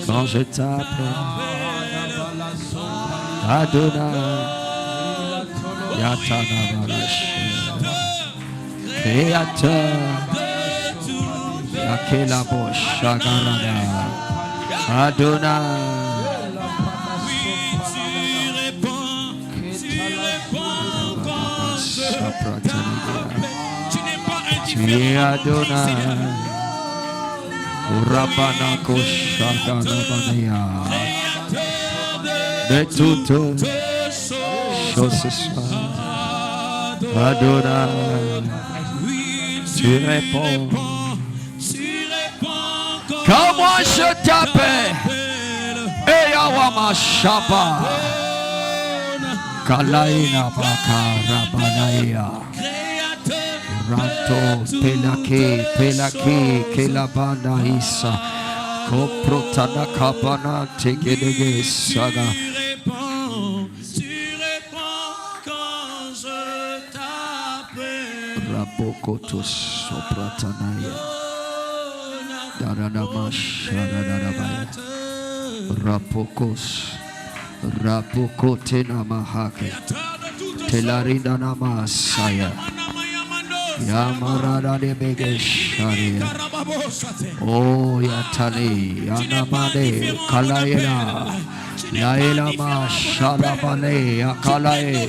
quand je t'appelle. Adonai, Yatana Balash, Créateur, Yakela Bosh, Shagarada, Adonai. Tu es Adonai, Urabana Koshadanabanaya, de toutes choses ce soir. Adonai, tu réponds. Quand moi je t'appelle, Eyawama Shaba, Kalaina Bakarabanaya. Ranto, Pelake, Kelabana Isa, Koprotana Kabana, Tegedege Saga. Tu réponds quand je t'appelle. Rabokotos, Sopratanaya, Daranamash, Daranabaya, Rapokos, Rapokotena Mahake, Telarina Namasaya. Yamarada de Begesharia. Oh Yatali, Yanamade, Kalayela, Laelama, Shalabale, Akalae,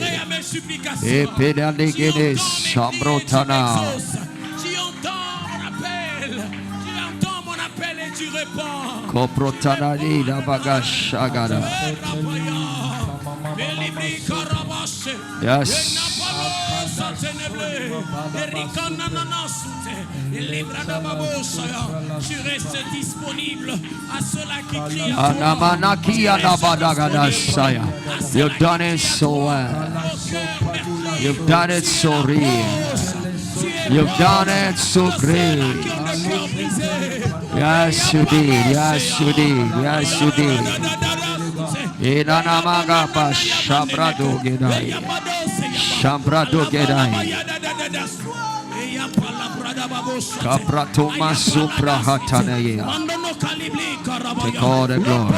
Epedaligene, Sambrotana. Tu entends mon appel et tu réponds. Koprotanali, la Bagashagara. Yes. Tu restes disponible à ceux-là qui crient. Anamanaki Anabadagadasaya. You've done it so well. You've done it so real. You've done it so great. Yes, you did. Yes, you did. Yes, you did. Inanamaga pa Shambrado Gedai. Shambrado Gedai. Kapratoma Supra Hatanaya. Take all the glory.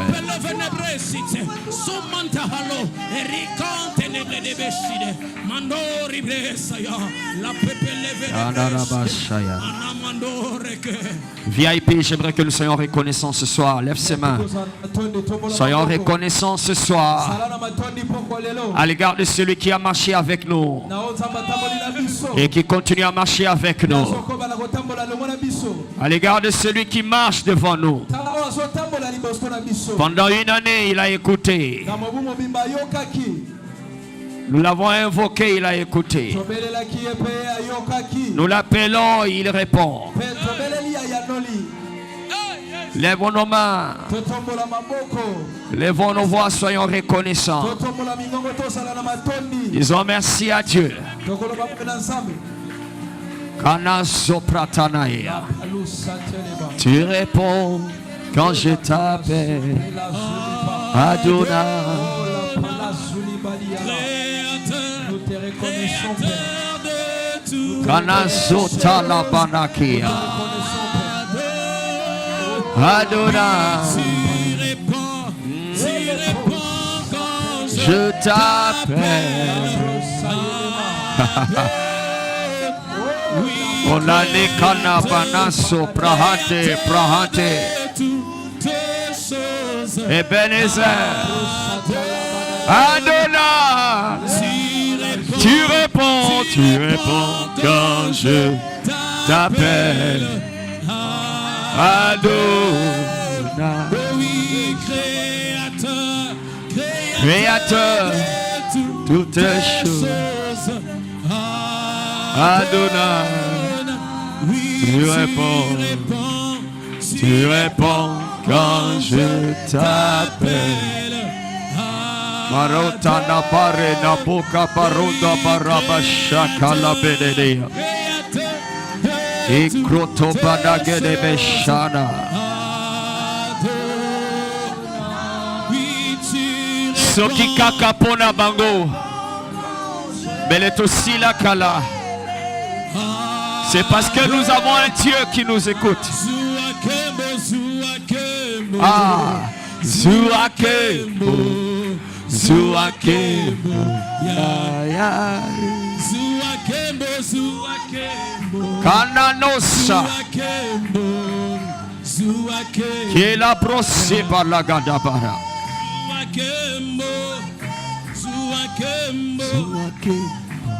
VIP, j'aimerais que nous soyons reconnaissants ce soir. Lève ses mains. Soyons reconnaissants ce soir à l'égard de celui qui a marché avec nous et qui continue à marcher avec nous. À l'égard de celui qui marche devant nous. Pendant une année, il a écouté. Nous l'avons invoqué, il a écouté. Nous l'appelons, il répond. Lèvons nos mains. Lèvons nos voix, soyons reconnaissants. Disons merci à Dieu. Tu réponds quand je t'appelle. Adonai. Kanasota la banakia. Adonai. Je t'appelle. On a les canabanaso prahate. Ebenezer. Adonai. Tu réponds quand je t'appelle. Adonai. Créateur, toutes choses. Adonai. Tu réponds quand je t'appelle. Marotana pare na boca paronda baraba shakala benedea. Ikroto banagede beshana. Soki kaka pona bango. Beleto sila kala. C'est parce que nous avons un Dieu qui nous écoute. Ah, Zuakembo, Zuakembo, ya. Zuakembo, Zuakembo, Kananosa, Zuakembo, Kela brose par la gadabara. Zuakembo, Zuakembo, Zuakembo,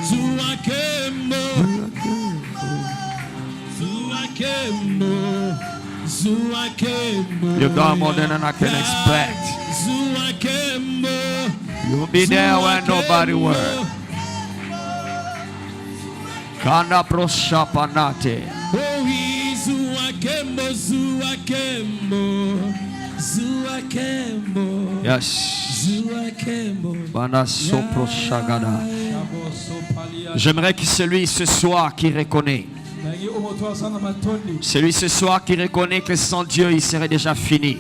Zuakembo, Zuakembo, Zuakembo. You got more than I can expect. Zuakembo, You'll be there when nobody will. Kana brosha panate. oh, Zuakembo, Zuakembo, Zuakembo, Yes. Zuakembo. Bana sopro shagada. J'aimerais que celui ce soir qui reconnaît, celui ce soir qui reconnaît que sans Dieu il serait déjà fini.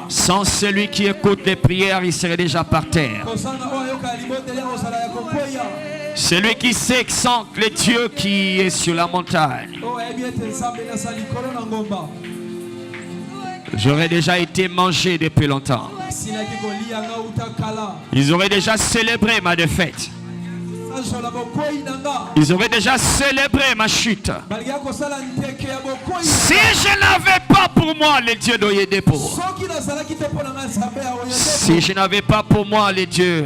Sans celui qui écoute les prières il serait déjà par terre. Celui qui sait que sans le Dieu qui est sur la montagne, j'aurais déjà été mangé depuis longtemps. Ils auraient déjà célébré ma défaite. Ils auraient déjà célébré ma chute. Si je n'avais pas pour moi le Dieu d'Oyedepo, si je n'avais pas pour moi le Dieu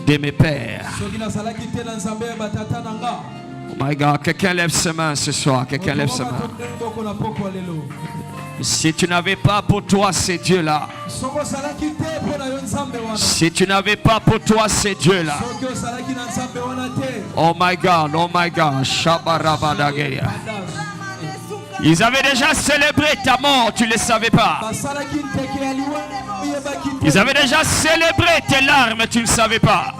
de mes pères. Oh my God, quelqu'un lève ses mains ce soir, quelqu'un lève ses mains. Si tu n'avais pas pour toi ces dieux-là, si tu n'avais pas pour toi ces dieux-là, oh my God, Shabarabadageya. Ils avaient déjà célébré ta mort, tu ne le savais pas. Ils avaient déjà célébré tes larmes, tu ne savais pas.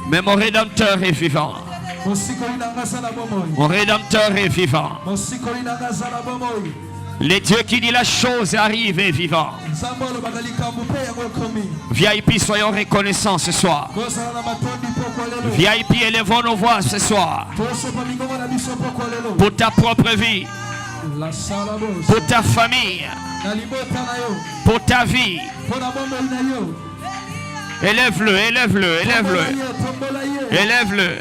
Mais mon Rédempteur est vivant. Mon Rédempteur est vivant. Le Dieu qui dit la chose arrive est vivant. VIP, soyons reconnaissants ce soir. VIP, élevons nos voix ce soir. Pour ta propre vie. Pour ta famille. Pour ta vie. Élève-le, élève-le, élève-le. Élève-le.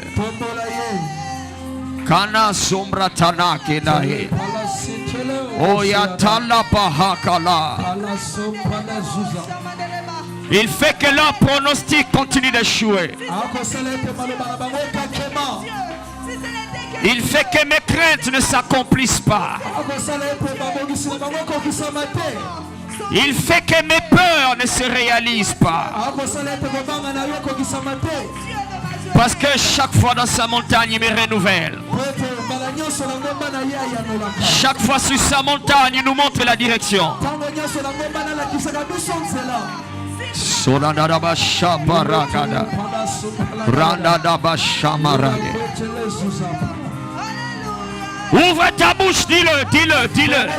Kana sombra tanake nae. Oyatala pahakala. Il fait que leur pronostic continue d'échouer. Il fait que mes craintes ne s'accomplissent pas. Il fait que mes peurs ne se réalisent pas. Parce que chaque fois dans sa montagne, il me renouvelle. Chaque fois sur sa montagne, il nous montre la direction. Ouvre ta bouche, dis-le, dis-le, dis-le.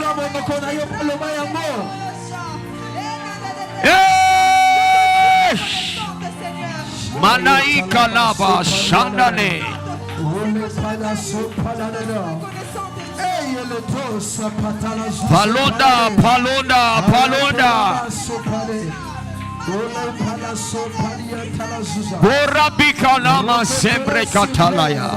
Manaika laba shandane. Palonda, palonda, palonda. Borabika lama sempre katalaya.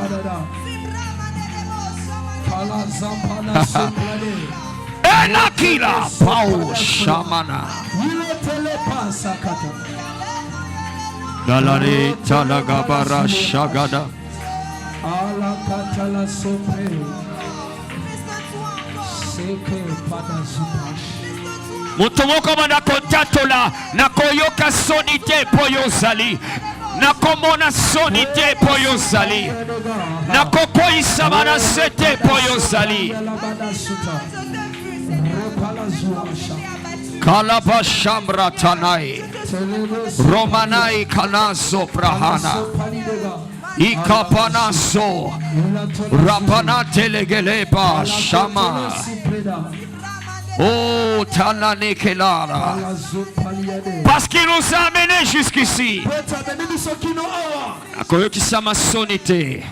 Enakila pau shamana. Dalari talagabara shagada. Mutomoko manda kontatola na koyoka sonite poyozali. Na komona sonite poyozali. Na kokoisa mana sete poyozali. Kalabashamra tanai. Romanai kanaso prahana. Ikapanaso. Rapana telegeleba shama. Oh, Tanane Kelara. Parce qu'il nous a amenés jusqu'ici. Akoyokisa masonité.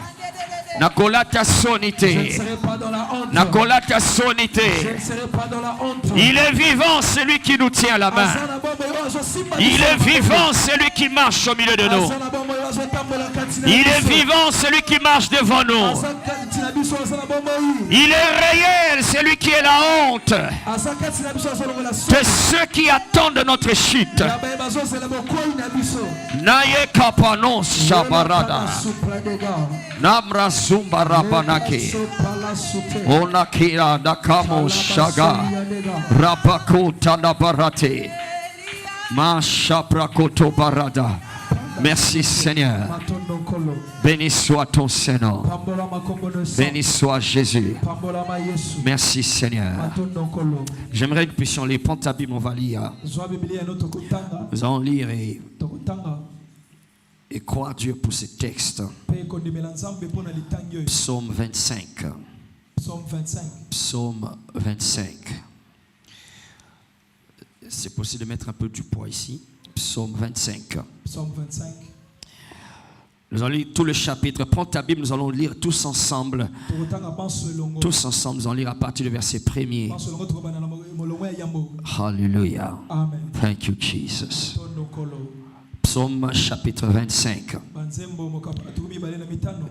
Nakolata sonité. Nakolata sonité. Il est vivant, celui qui nous tient la main. Il est vivant, celui qui marche au milieu de nous. Il est vivant, celui qui marche devant nous. Il est réel, celui qui est la honte de ceux qui attendent notre chute. Naye kapano shabarada. Namra Sumbarabanaki Onakira Nakamo Shaga Rapako Tanabarate Mashaprakoto Barada. Merci Seigneur. Béni soit ton Seigneur. Béni soit Jésus. Merci Seigneur. J'aimerais que nous puissions lire. Prends ta Bible, on va lire. Nous allons lire et croire Dieu pour ce texte. Psaume 25. Psaume 25. C'est possible de mettre un peu du poids ici. Psaume 25. Nous allons lire tout le chapitre. Prends ta Bible, nous allons lire tous ensemble. Tous ensemble, nous allons lire à partir du verset 1er. Hallelujah. Thank you, Jesus. Psaume chapitre 25.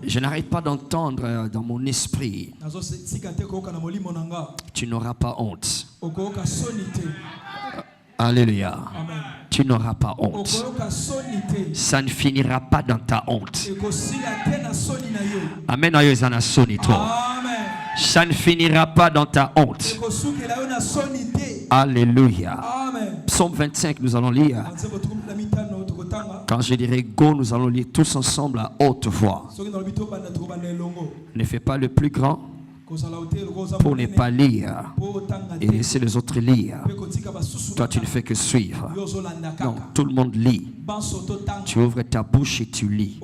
Je n'arrête pas d'entendre dans mon esprit. Tu n'auras pas honte. Alléluia. Tu n'auras pas honte. Ça ne finira pas dans ta honte. Amen. Ça ne finira pas dans ta honte. Alléluia. Psaume 25, nous allons lire. Quand je dirai go, nous allons lire tous ensemble à haute voix. Ne fais pas le plus grand pour ne pas lire et laisser les autres lire. Toi, tu ne fais que suivre. Non, tout le monde lit. Tu ouvres ta bouche et tu lis.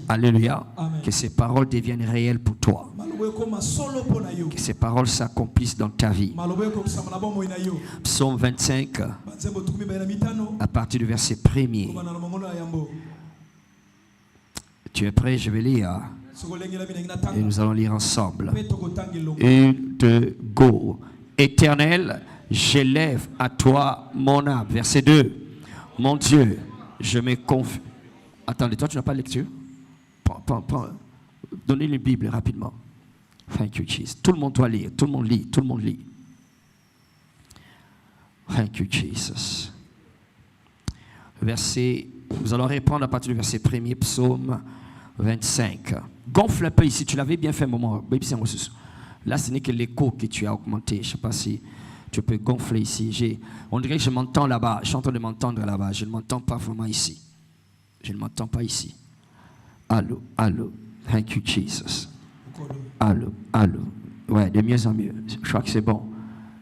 Alléluia. Que ces paroles deviennent réelles pour toi. Que ces paroles s'accomplissent dans ta vie. Psaume 25, à partir du verset 1er. Tu es prêt? Je vais lire. Et nous allons lire ensemble. 1, 2, go. Éternel, j'élève à toi mon âme. Verset 2. Mon Dieu, je me confie. Attendez, toi tu n'as pas de lecture? Donnez une Bible rapidement. Thank you, Jesus. Tout le monde doit lire. Tout le monde lit. Tout le monde lit. Thank you, Jesus. Verset, nous allons répondre à partir du verset 1er, psaume 25. Gonfle un peu ici, tu l'avais bien fait un moment. Là, ce n'est que l'écho que tu as augmenté. Je ne sais pas si tu peux gonfler ici. On dirait que je m'entends là-bas. Je suis en train de m'entendre là-bas. Je ne m'entends pas vraiment ici. Je ne m'entends pas ici. Allô, allô. Thank you, Jesus. Allô, allô. Ouais, de mieux en mieux. Je crois que c'est bon.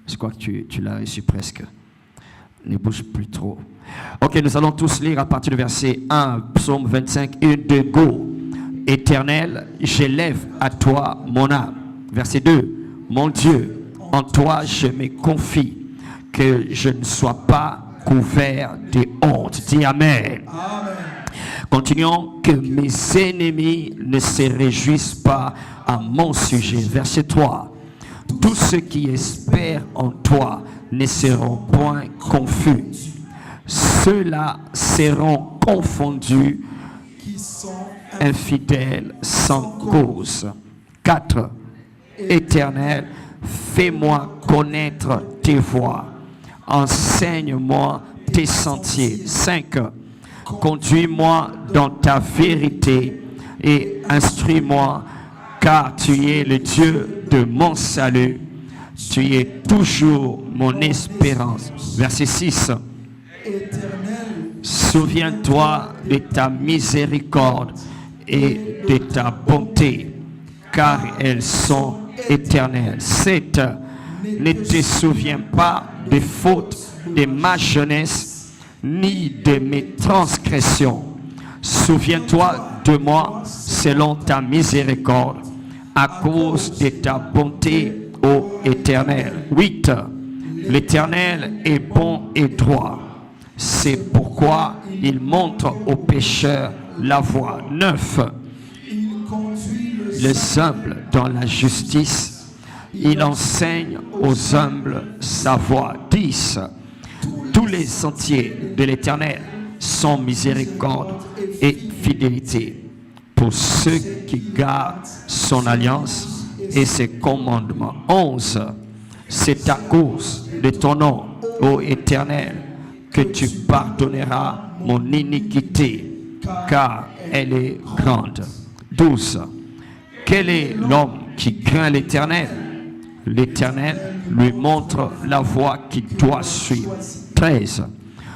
Je crois que tu l'as reçu presque. Ne bouge plus trop. Ok, nous allons tous lire à partir du verset 1, psaume 25, 1, 2, go. Éternel, j'élève à toi mon âme. Verset 2, mon Dieu, en toi je me confie, que je ne sois pas couvert de honte. Dis Amen. Amen. Continuons, que mes ennemis ne se réjouissent pas à mon sujet. Verset 3, tous ceux qui espèrent en toi ne seront point confus. Ceux-là seront confondus, qui sont infidèles sans cause. 4. Éternel, fais-moi connaître tes voies. Enseigne-moi tes sentiers. 5. Conduis-moi dans ta vérité et instruis-moi, car tu es le Dieu de mon salut. Tu es toujours mon espérance. Verset 6. Souviens-toi de ta miséricorde et de ta bonté, car elles sont éternelles. 7. Ne te souviens pas des fautes de ma jeunesse, ni de mes transgressions. Souviens-toi de moi selon ta miséricorde, à cause de ta bonté, ô Éternel. 8. L'Éternel est bon et droit. C'est pourquoi il montre aux pécheurs la voie. 9. Les humbles dans la justice, il enseigne aux humbles sa voie. 10. Tous les sentiers de l'Éternel sont miséricorde et fidélité pour ceux qui gardent son alliance et ses commandements. 11. C'est à cause de ton nom, ô Éternel, que tu pardonneras mon iniquité, car elle est grande. 12. Quel est l'homme qui craint l'Éternel? L'Éternel lui montre la voie qu'il doit suivre. 13.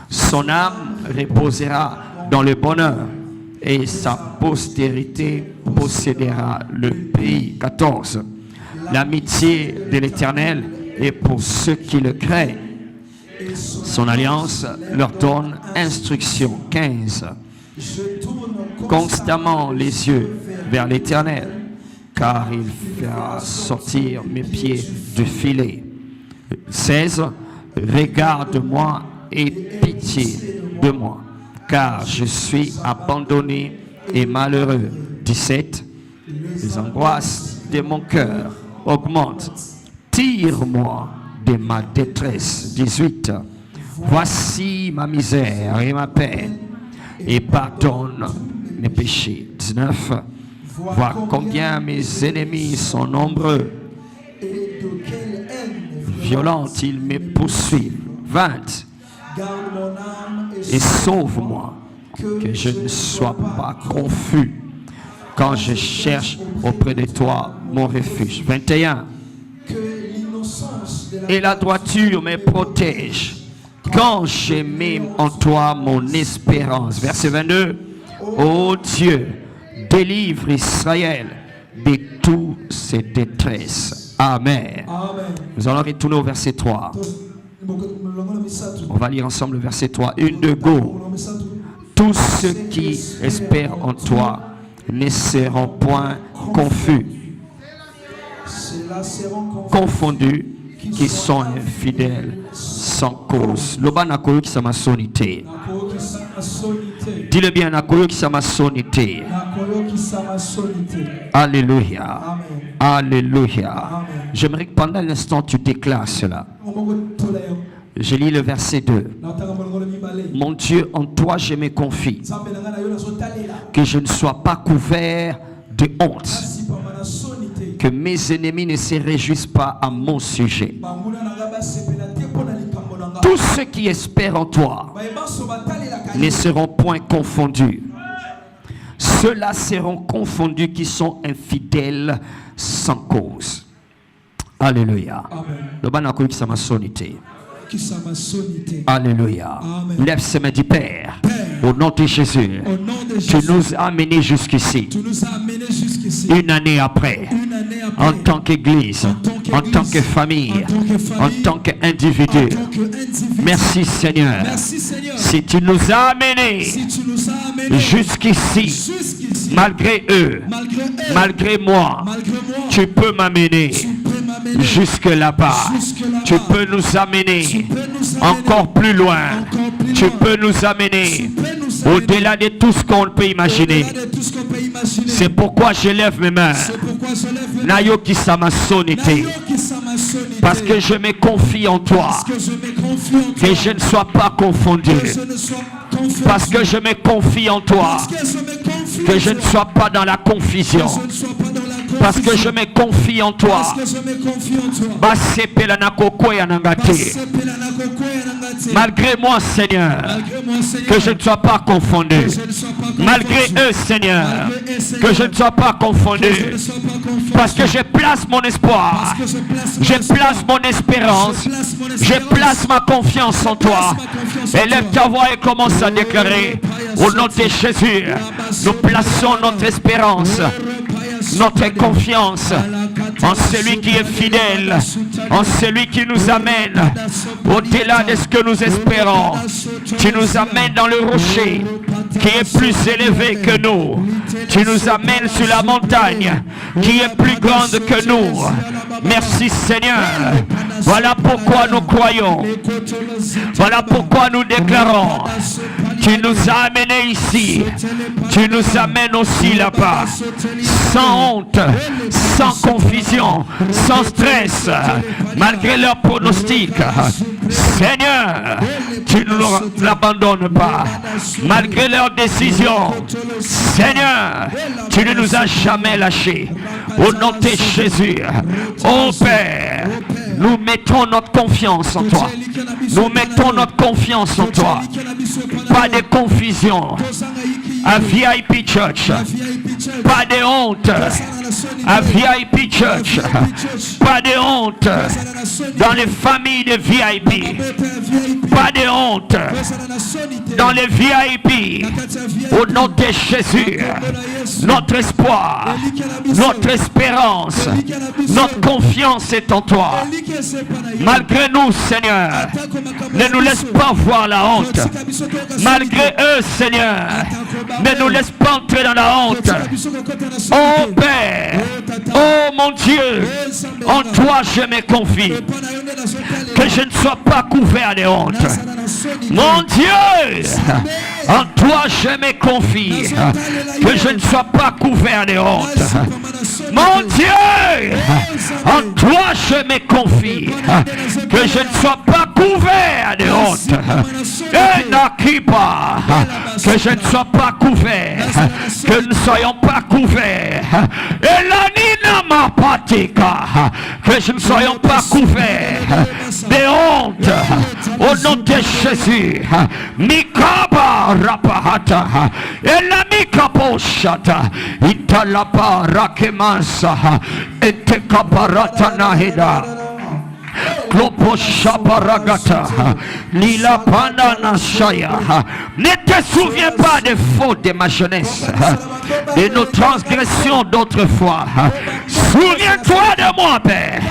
Son âme reposera dans le bonheur et sa postérité possédera le pays. 14. L'amitié de l'Éternel est pour ceux qui le craignent. Son alliance leur donne instruction. 15. Constamment les yeux vers l'Éternel, car il fera sortir mes pieds du filet. 16. Regarde-moi et pitié de moi, car je suis abandonné et malheureux. 17. Les angoisses de mon cœur augmentent. Tire-moi de ma détresse. 18. Voici ma misère et ma peine, et pardonne mes péchés. 19. Vois combien mes ennemis sont nombreux. Violents, ils me poursuivent. 20. Et sauve-moi, que je ne sois pas confus quand je cherche auprès de toi mon refuge. 21. Et la droiture me protège quand j'ai mis en toi mon espérance. Verset 22. Ô Dieu, délivre Israël de toutes ses détresses. Amen. Nous allons retourner au verset 3. On va lire ensemble le verset 3. 1, 2, go. Tous ceux qui espèrent en toi ne seront point confus, confondus, qui sont infidèles sans cause. Loba nakoyo qui sama sonité. Dis-le bien, nakoyo qui sama sonité. Alléluia. Alléluia. J'aimerais que pendant l'instant tu déclares cela. Je lis le verset 2. Mon Dieu, en toi je me confie, que je ne sois pas couvert de honte, que mes ennemis ne se réjouissent pas à mon sujet. Tous ceux qui espèrent en toi ne seront point confondus. Ceux-là seront confondus qui sont infidèles sans cause. Alléluia. Alléluia. Lève ses mains du Père. Au nom de Jésus. Tu nous as amenés jusqu'ici. Une année après. En tant qu'Église. En tant que famille. En tant qu'individu. Merci Seigneur. Si tu nous as amenés jusqu'ici. Malgré eux. Malgré moi. Tu peux m'amener jusque là-bas. Tu peux nous amener encore plus loin. Tu peux nous amener au-delà de tout ce qu'on peut imaginer. C'est pourquoi je lève mes mains. Nayoki Samasonité. Parce que je me confie en toi. Que je ne sois pas confondu. Parce que je me confie en toi. Que je ne sois pas dans la confusion. Parce que je me confie en toi. Malgré moi, Seigneur, que je ne sois pas confondu. Malgré eux, Seigneur, que je ne sois pas confondu. Parce que je place mon espoir. Je place mon espérance. Je place ma confiance en toi. Élève ta voix et commence à déclarer au nom de Jésus. Nous plaçons notre espérance, notre confiance en celui qui est fidèle, en celui qui nous amène au-delà de ce que nous espérons. Tu nous amènes dans le rocher qui est plus élevé que nous. Tu nous amènes sur la montagne qui est plus grande que nous. Merci Seigneur. Voilà pourquoi nous croyons. Voilà pourquoi nous déclarons. Tu nous as amenés ici. Tu nous amènes aussi là-bas. Sans honte, sans confusion, sans stress, malgré leurs pronostics. Seigneur, tu ne nous abandonnes pas. Malgré leurs décisions, Seigneur, tu ne nous as jamais lâchés. Au nom de Jésus, ô Père, nous mettons notre confiance en toi. Nous mettons notre confiance en toi. Pas de confusion. À VIP Church. Pas de honte. À VIP Church. Pas de honte. Dans les familles de VIP. Pas de honte. Dans les VIP. Au nom de Jésus. Notre espoir. Notre espérance. Notre confiance est en toi. Malgré nous, Seigneur, ne nous laisse pas voir la honte. Malgré eux, Seigneur, ne nous laisse pas entrer dans la honte. Oh Père, oh mon Dieu, en toi je me confie. Que je ne sois pas couvert de honte. Mon Dieu, en toi je me confie. Que je ne sois pas couvert de honte. Mon Dieu, en toi je me confie. Que je ne sois pas couvert de honte. Et n'akiba, que je ne sois pas couvert. Que nous ne soyons pas couverts. Et la nina ma patika, que je ne soyons pas couverts de honte. Au nom de Jésus. Mikaba rapahata. Et la mikaposhata. Italapa rakemasa. Et te kaparata nahida. Klopo shabaragata. Lila panana shaya. Ne te souviens pas des fautes de ma jeunesse, de nos transgressions d'autrefois. Souviens-toi de moi, Père,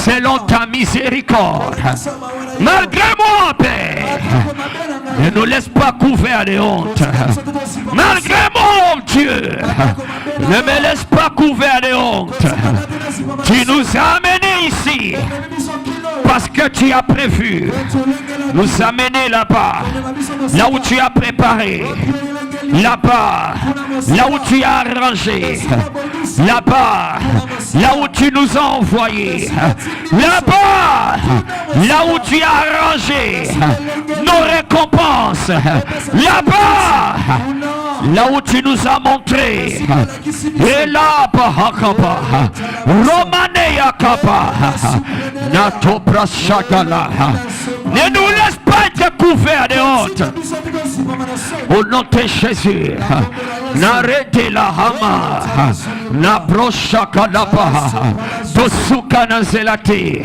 selon ta miséricorde. Malgré moi, Père, ne nous laisse pas couverts de honte. Malgré moi, Dieu, ne me laisse pas couvert de honte. Tu nous as amenés ici parce que tu as prévu nous amener là-bas, là où tu as préparé, là-bas, là où tu as arrangé, là-bas, là où tu nous as envoyés, là-bas, là où tu as arrangé nos récompenses, là-bas, là où tu nous as montré. Et là, Romaneya Kapa, Natopra Shagala. Ne nous laisse pas être couverts de honte. Au nom de Jésus, n'arrêtez la hama, n'approcha kalapa, tosuka nazelate,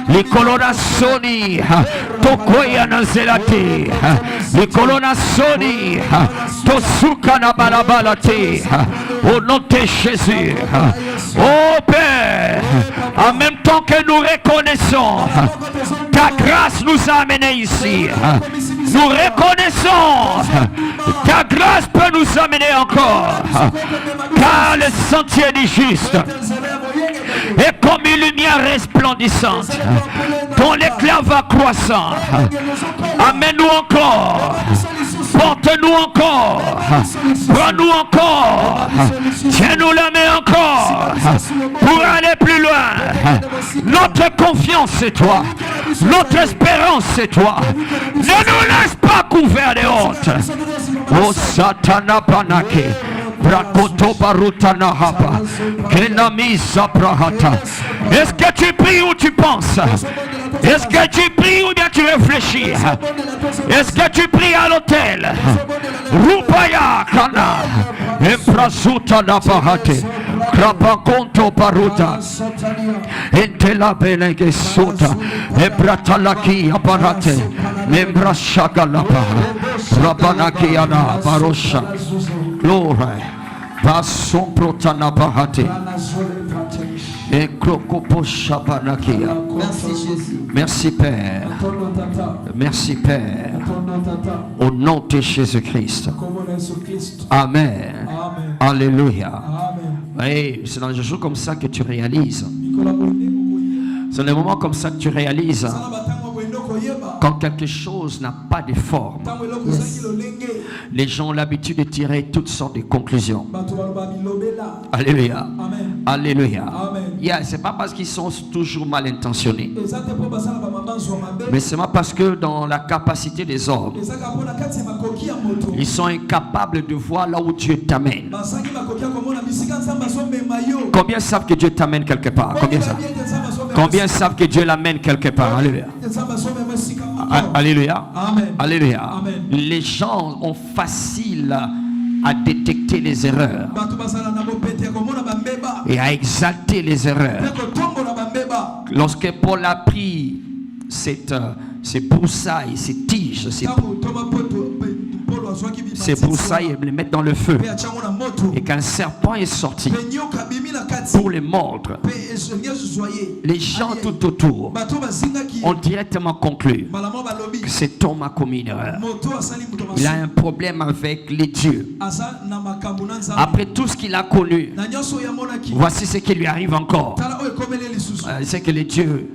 les colonassoni, tokoya nazelate, les colonassoni, tosuka nabalabalate. Au nom de Jésus, oh Père, en même temps que nous reconnaissons ta grâce nous a amenés ici, nous reconnaissons ta grâce peut nous amener encore, car le sentier du juste est comme une lumière resplendissante dont l'éclat va croissant. Amène-nous encore, porte-nous encore, prends-nous encore, tiens-nous la main encore pour aller plus loin. Notre confiance c'est toi, notre espérance c'est toi. Ne nous laisse pas couverts de honte. Oh Satana Panake, Brakoto Barutana Hapa, Kenamisa Prahata. Est-ce que tu pries ou tu penses? Est-ce que tu pries ou bien tu réfléchis? Est-ce que tu pries à l'hôtel? Rupaya Kana, Emprasuta Napahate, Krapakonto Paruta, Entela Belege Sota, Embratalaki Aparate, Membrashagalapa, Rabanakiana Barosha. Glory. Vasson Protanapahate. Merci Jésus. Merci Père. Merci Père. Au nom de Jésus-Christ. Amen. Alléluia. Oui, c'est dans des jours comme ça que tu réalises. C'est dans des moments comme ça que tu réalises quand quelque chose n'a pas de forme. Les gens ont l'habitude de tirer toutes sortes de conclusions. Alléluia. Alléluia. C'est pas parce qu'ils sont toujours mal intentionnés, mais c'est parce que dans la capacité des hommes, ils sont incapables de voir là où Dieu t'amène. Combien savent que Dieu t'amène quelque part? Combien savent que Dieu l'amène quelque part? Alléluia. Alléluia. Alléluia. Amen. Les gens ont facile à détecter les erreurs et à exalter les erreurs. Lorsque Paul a pris ces broussailles, ces tiges, ces broussailles et les mettre dans le feu, et qu'un serpent est sorti pour les mordre, les gens tout autour ont directement conclu que cet homme a commis une erreur. Il a un problème avec les dieux. Après tout ce qu'il a connu, voici ce qui lui arrive encore. C'est que les dieux,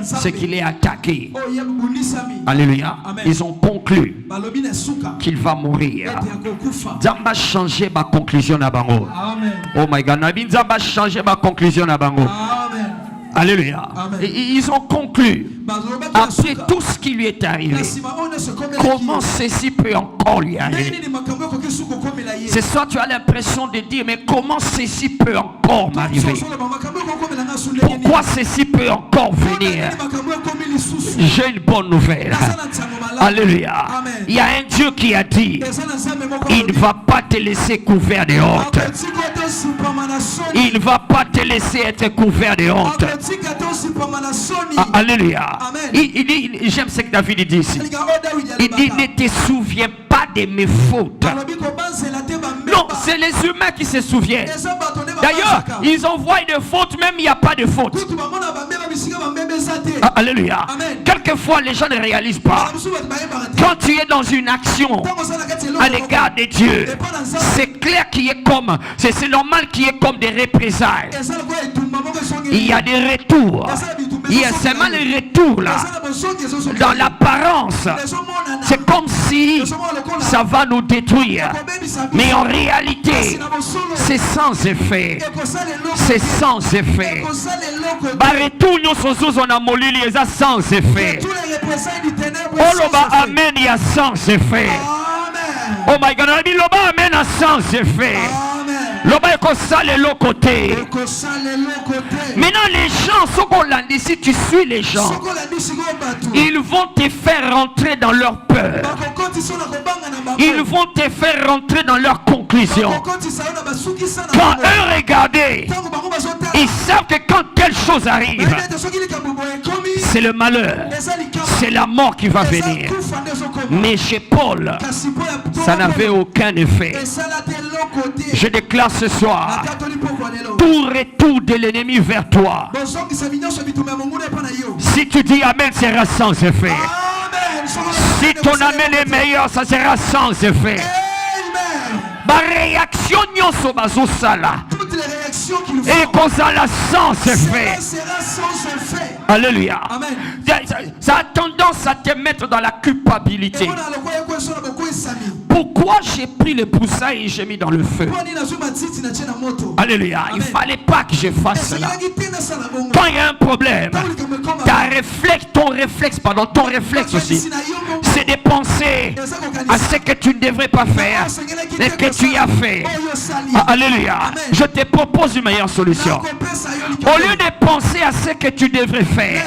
c'est qu'il est attaqué. Alléluia. Ils ont conclu qu'il va mourir. Zamba changer ma conclusion à Bango. Oh my God. Zamba changer ma conclusion à Bango. Alléluia. Et ils ont conclu, après tout ce qui lui est arrivé, comment ceci peut encore lui arriver. C'est soit tu as l'impression de dire, mais comment ceci peut encore m'arriver? Pourquoi ceci peut encore venir? J'ai une bonne nouvelle. Alléluia. Il y a un Dieu qui a dit, il ne va pas te laisser couvert de honte. Il ne va pas te laisser être couvert de honte. Alléluia. J'aime ce que David dit ici. Il dit, ne te souviens pas de mes fautes. Non, c'est les humains qui se souviennent. D'ailleurs, ils envoient des fautes, même il n'y a pas de faute. Alléluia. Quelquefois, les gens ne réalisent pas. Quand tu es dans une action à l'égard de Dieu, c'est clair qu'il est comme, c'est normal qu'il y ait comme des représailles. Il y a des retours. Il y a seulement les retours là. Dans l'apparence, c'est comme si ça va nous détruire. Mais en réalité, c'est sans effet. C'est sans effet. Barretou nous on a molili et ça sans effet. Oloba amen il y a sans effet. Oh my God, loba amen a sans effet. Loba ekosa le l'autre côté. Maintenant les gens, si tu suis les gens, ils vont te faire rentrer dans leur peur. Ils vont te faire rentrer dans leur conclusion. Quand eux regardent, ils savent que quand quelque chose arrive, c'est le malheur, c'est la mort qui va venir. Mais chez Paul, ça n'avait aucun effet. Je déclare ce soir, tout retour de l'ennemi vers toi, si tu dis Amen, sera sans effet. Si ton Amen est meilleur, ça sera sans effet. Ma réaction nyoso bazosala. Et qu'on la sans effet. Alléluia. Ça a tendance à te mettre dans la culpabilité. Pourquoi j'ai pris le broussailles et j'ai mis dans le feu? Alléluia. Il ne fallait pas que je fasse cela. Quand il y a un problème, ton réflexe aussi, c'est de penser à ce que tu ne devrais pas faire et que tu y as fait. Alléluia. Je te propose une meilleure solution. Au lieu de penser à ce que tu devrais faire,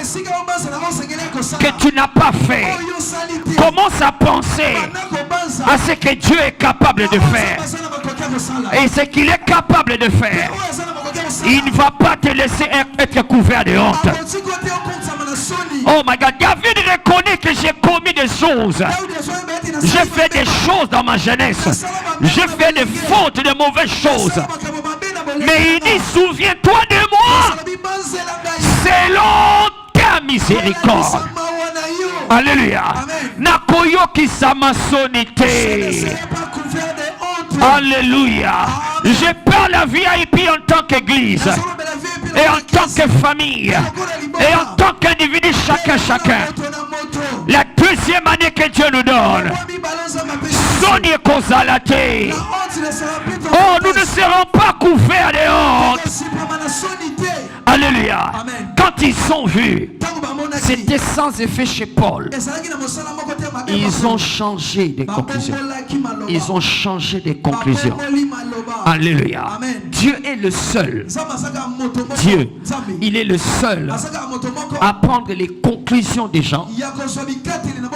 que tu n'as pas fait, commence à penser à ce que Dieu est capable de faire. Et ce qu'il est capable de faire, il ne va pas te laisser être couvert de honte. Oh my God, David reconnaît que j'ai commis des choses. J'ai fait des choses dans ma jeunesse. J'ai fait des fautes, de mauvaises choses. Mais il dit, souviens-toi de moi selon ta miséricorde. Alléluia. Nakoyoki samasonité. Alléluia. Je parle à VIP en tant qu'église et en tant que famille et en tant qu'individu chacun. La deuxième année que Dieu nous donne, Sonia Kozalate. Oh, nous ne serons pas couverts de honte. Alléluia. Quand ils sont vus, c'était sans effet chez Paul. Ils ont changé de conclusions. Ils ont changé de conclusions. Alléluia. Dieu est le seul. Dieu, il est le seul à prendre les conclusions des gens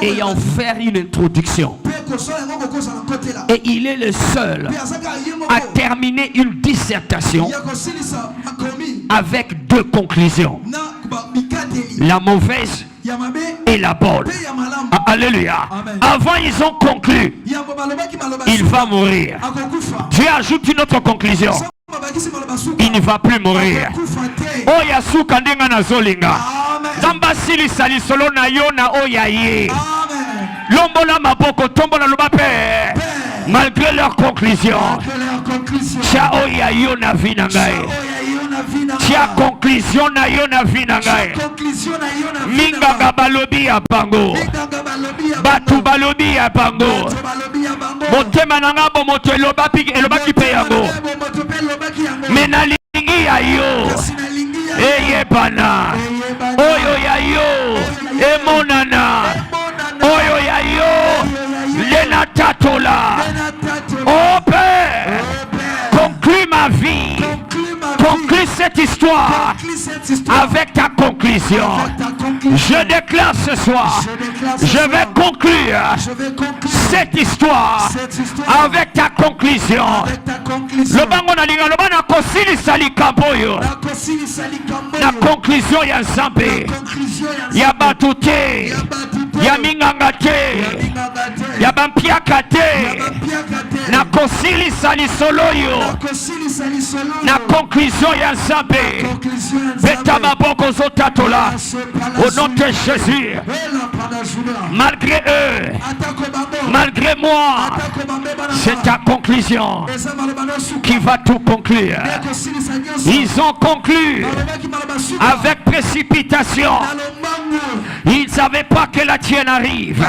et en faire une introduction. Et il est le seul à terminer une dissertation avec deux conclusions. La mauvaise et la bonne. Alléluia. Avant ils ont conclu, il va mourir. Dieu ajoute une autre conclusion. Il ne va plus mourir. Oh yasu kandenga na zolinga. Zamba sili sali solo na yona oyaye. Lombola maboko tombola lobape. Malgré leur conclusion, Tia oyayo na vinangae. Tia conclusion na yo na vinangae. Minga gabalobi ya bango. Batu balobi ya bango. Motema nanga bo moto eloba ki pe yango. Menalingi ya yo. Eye bana. Oyo ya yo. Emonana. Oyo ya yo. Lena tatola. Oh Père, conclue ma vie. Conclue cette histoire avec ta conclusion. Je déclare ce soir, je vais conclure cette histoire avec ta conclusion. Le bango na linga, le bango na kosili sali kamboyo. La conclusion ya nzambe, ya batute, ya mingangate, ya bampiakate. Na kosili sali soloyo. Na conclusion ya nzambe. Beta maboko zotatola. Au nom de Jésus. Malgré eux, malgré moi, c'est ta conclusion qui va tout conclure. Ils ont conclu avec précipitation. Ils ne savaient pas que la tienne arrive.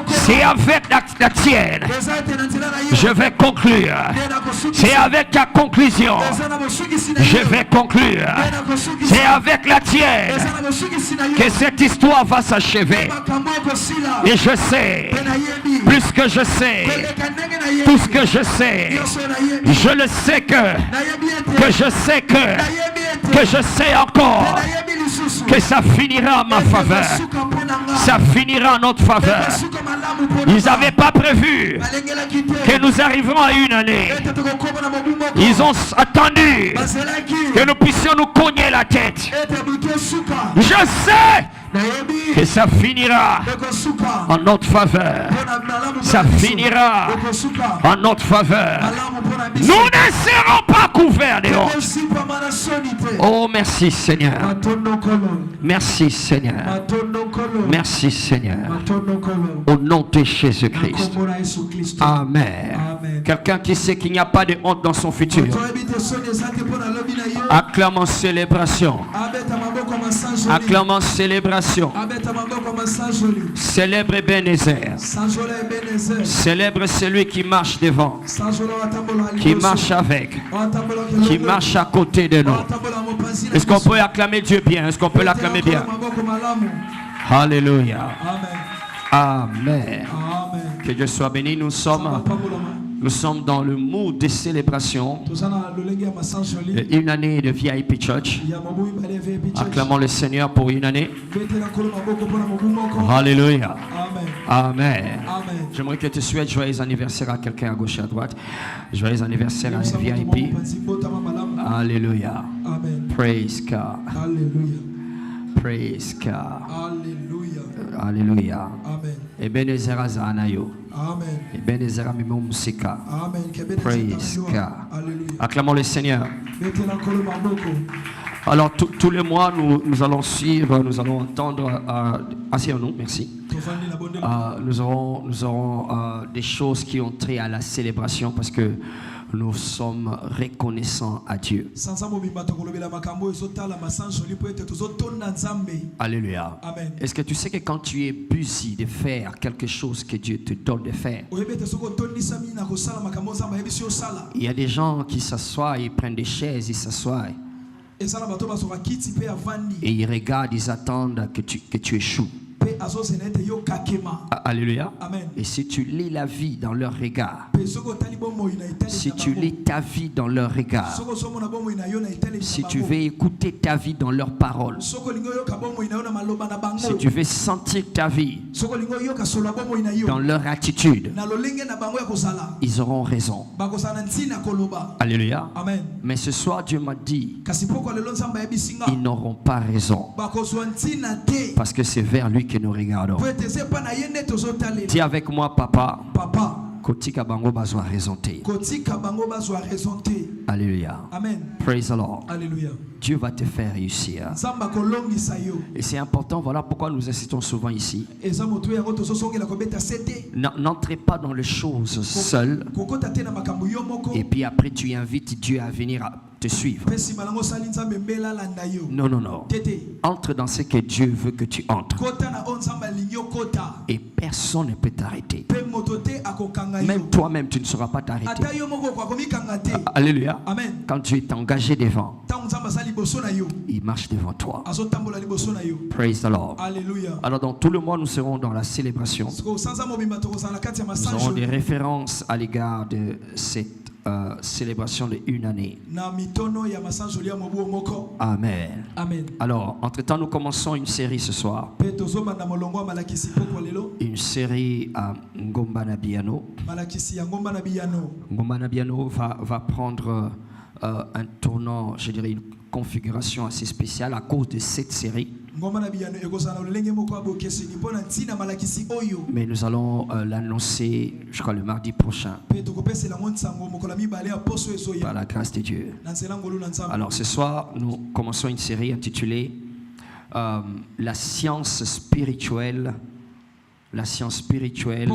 C'est avec la tienne. Je vais conclure. C'est avec ta conclusion. Je vais conclure. C'est avec la tienne que cette histoire va s'achever. Et je sais, plus que je sais, tout ce que je sais, je le sais que je sais que je sais encore que ça finira en ma faveur. Ça finira en notre faveur. Ils n'avaient pas prévu que nous arriverons à une année. Ils ont attendu que nous puissions nous cogner la tête. Je sais que ça finira en notre faveur. Ça finira en notre faveur. Nous ne serons pas couverts de honte. Oh, merci Seigneur. Merci Seigneur. Merci Seigneur. Au nom de Jésus-Christ. Amen. Quelqu'un qui sait qu'il n'y a pas de honte dans son futur. Acclame en célébration. Acclame en célébration. Célèbre Ebenezer. Célèbre celui qui marche devant, qui marche avec, qui marche à côté de nous. Est-ce qu'on peut acclamer Dieu bien? Est-ce qu'on peut l'acclamer bien? Alléluia. Amen. Que Dieu soit béni. Nous sommes dans le mood de célébration. Une année de VIP Church. Acclamons le Seigneur pour une année. Alléluia. Amen. J'aimerais que tu souhaites joyeux anniversaire à quelqu'un à gauche et à droite. Joyeux anniversaire à un VIP. Alléluia. Praise God. Praise God. Alléluia. Ebenezer Azanayo. Ebenezer Mimumsika. Praise God. Acclamons le Seigneur. Alors, tous les mois, nous allons suivre, nous allons entendre. Asseyons-nous, merci. Nous aurons des choses qui ont trait à la célébration parce que nous sommes reconnaissants à Dieu. Alléluia. Amen. Est-ce que tu sais que quand tu es busy de faire quelque chose que Dieu te donne de faire, il y a des gens qui s'assoient, ils prennent des chaises, ils s'assoient et ils regardent, ils attendent que tu échoues. Alléluia. Amen. Et si tu lis la vie dans leur regard, si tu lis ta vie dans leur regard, si tu veux écouter ta vie dans leurs paroles, si tu veux sentir ta vie dans leur attitude, ils auront raison. Alléluia. Amen. Mais ce soir, Dieu m'a dit, ils n'auront pas raison. Parce que c'est vers lui que nous regardons. Dis avec moi, papa. Papa. Kotika bango bazwa raison te. Alléluia. Amen. Praise the Lord. Alléluia. Dieu va te faire réussir. Et c'est important, voilà pourquoi nous insistons souvent ici. N'entrez pas dans les choses seul. Et puis après tu invites Dieu à venir te suivre. Non, non, non. Entre dans ce que Dieu veut que tu entres. Et personne ne peut t'arrêter. Même toi-même, tu ne sauras pas t'arrêter. Alléluia. Amen. Quand tu es engagé devant, il marche devant toi. Praise the Lord. Alléluia. Alors dans tout le mois, nous serons dans la célébration. Nous aurons des références à l'égard de cette célébration de une année. Amen. Amen. Alors, entre-temps, nous commençons une série ce soir. Une série à Ngomba Nabiano. Ngomba Nabiano va prendre un tournant, je dirais une configuration assez spéciale à cause de cette série. Mais nous allons l'annoncer, je crois, le mardi prochain. Par la grâce de Dieu. Alors ce soir, nous commençons une série intitulée La science spirituelle. La science spirituelle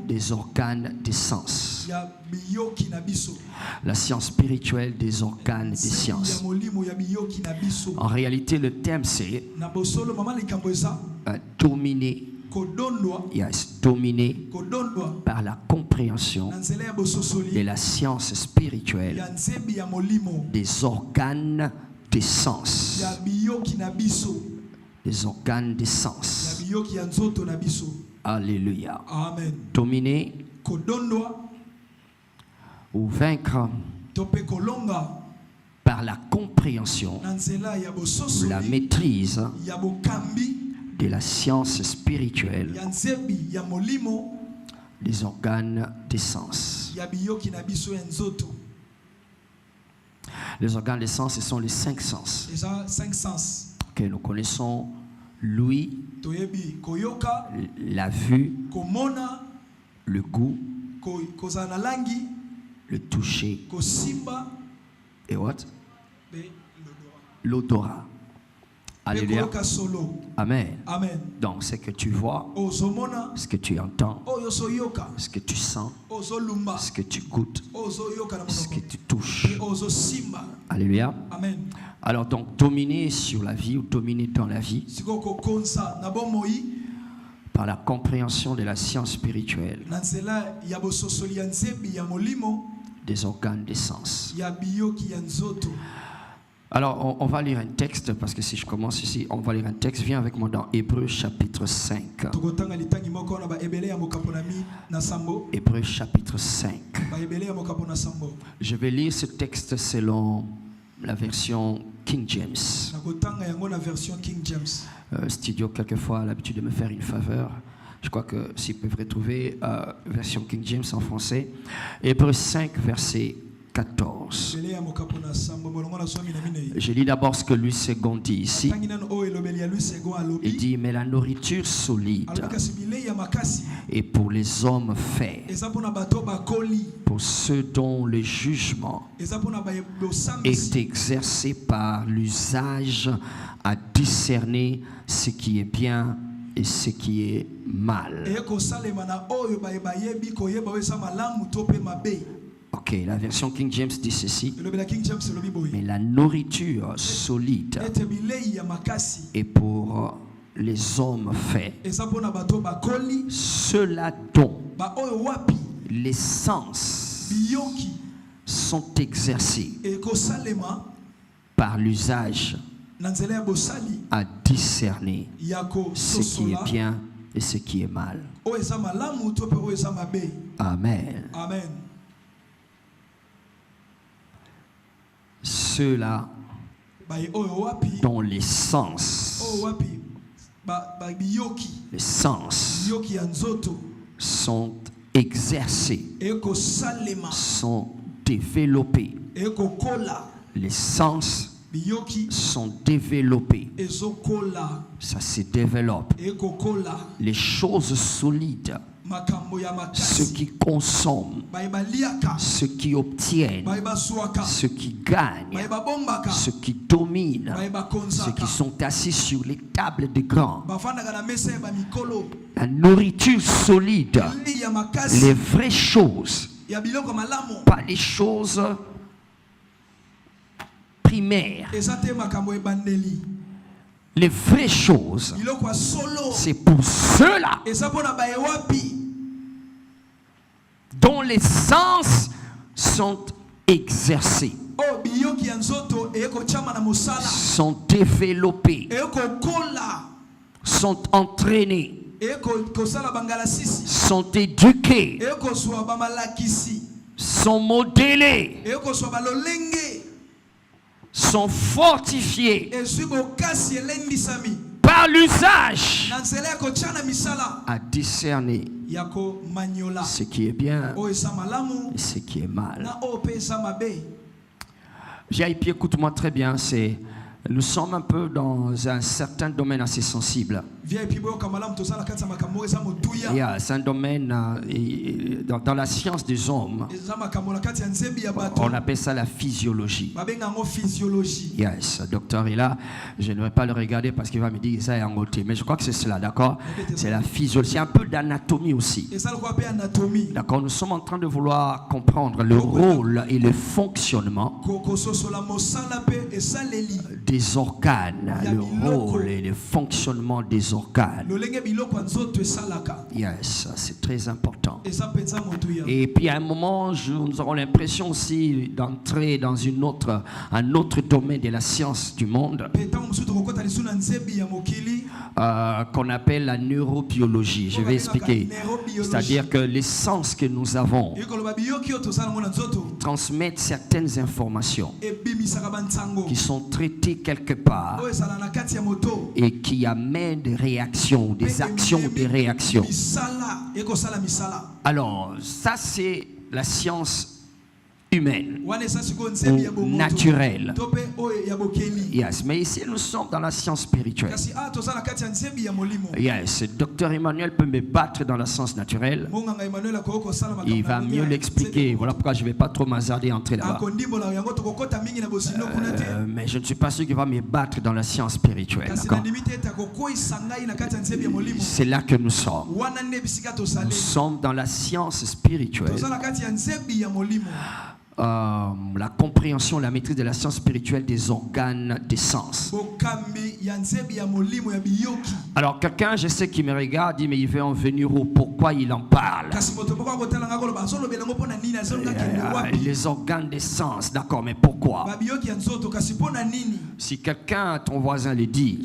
des organes des sens. La science spirituelle des organes des sciences. En réalité, le thème c'est dominer. Yes, dominer par la compréhension de la science spirituelle des organes des sens. Les organes des sens. Alléluia. Amen. Dominer ou vaincre par la compréhension ou la maîtrise de la science spirituelle des organes des sens. Les organes des sens, ce sont les 5 sens. Que nous connaissons: l'ouïe, la vue, le goût, le toucher et what? L'odorat. Alléluia. Amen. Amen. Donc ce que tu vois, ce que tu entends, ce que tu sens, ce que tu goûtes, ce que tu touches. Alléluia. Amen. Alors donc dominer sur la vie ou dominer dans la vie par la compréhension de la science spirituelle des organes des sens. Alors on va lire un texte, parce que si je commence ici, on va lire un texte. Viens avec moi dans Hébreux chapitre 5. Hébreux chapitre 5. Je vais lire ce texte selon la version King James. Studio quelquefois a l'habitude de me faire une faveur. Je crois que s'ils peuvent retrouver version King James en français. Hébreux 5 verset 14. Je lis d'abord ce que Louis II dit ici. Il dit, mais la nourriture solide est pour les hommes faits, pour ceux dont le jugement est exercé par l'usage à discerner ce qui est bien et ce qui est mal. Ok, la version King James dit ceci. Mais la nourriture solide est pour les hommes faits, ceux-là dont les sens sont exercés par l'usage à discerner ce qui est bien et ce qui est mal. Amen. Ceux-là dont les sens sont exercés, sont développés. Les sens sont développés. Ça se développe. Les choses solides, ceux qui consomment, ceux qui obtiennent, ceux qui gagnent, ceux qui dominent, ceux qui sont assis sur les tables des grands. La nourriture solide, les vraies choses, pas les choses primaires. Les vraies choses, c'est pour ceux-là dont les sens sont exercés, sont développés, sont entraînés, sont éduqués, sont modélés, sont fortifiés par l'usage à discerner ce qui est bien et ce qui est mal. VIP, écoute-moi très bien, nous sommes un peu dans un certain domaine assez sensible. C'est un domaine dans la science des hommes. On appelle ça la physiologie. Yes, le docteur est là. Je ne vais pas le regarder parce qu'il va me dire ça est en côté. Mais je crois que c'est cela, d'accord? C'est la physiologie. C'est un peu d'anatomie aussi. D'accord? Nous sommes en train de vouloir comprendre le rôle et le fonctionnement des organes, le rôle et le fonctionnement des organes. Yes, c'est très important. Et puis à un moment, nous aurons l'impression aussi d'entrer dans un autre domaine de la science du monde qu'on appelle la neurobiologie. Je vais expliquer. C'est-à-dire que les sens que nous avons transmettent certaines informations qui sont traitées quelque part et qui amènent des réactions, des actions, des réactions. Alors, ça c'est la science humaine ou naturelle. Yes, mais ici nous sommes dans la science spirituelle. Yes, Dr Emmanuel peut me battre dans la science naturelle. Il va mieux l'expliquer. Voilà pourquoi je ne vais pas trop m'hasarder à entrer là-bas. Mais je ne suis pas sûr qu'il va me battre dans la science spirituelle. C'est là que nous sommes. Nous sommes dans la science spirituelle. La compréhension, la maîtrise de la science spirituelle des organes des sens. Alors quelqu'un, je sais qui me regarde, dit mais il veut en venir où? Pourquoi il en parle? Les organes des sens, d'accord, mais pourquoi? Si quelqu'un, ton voisin le dit,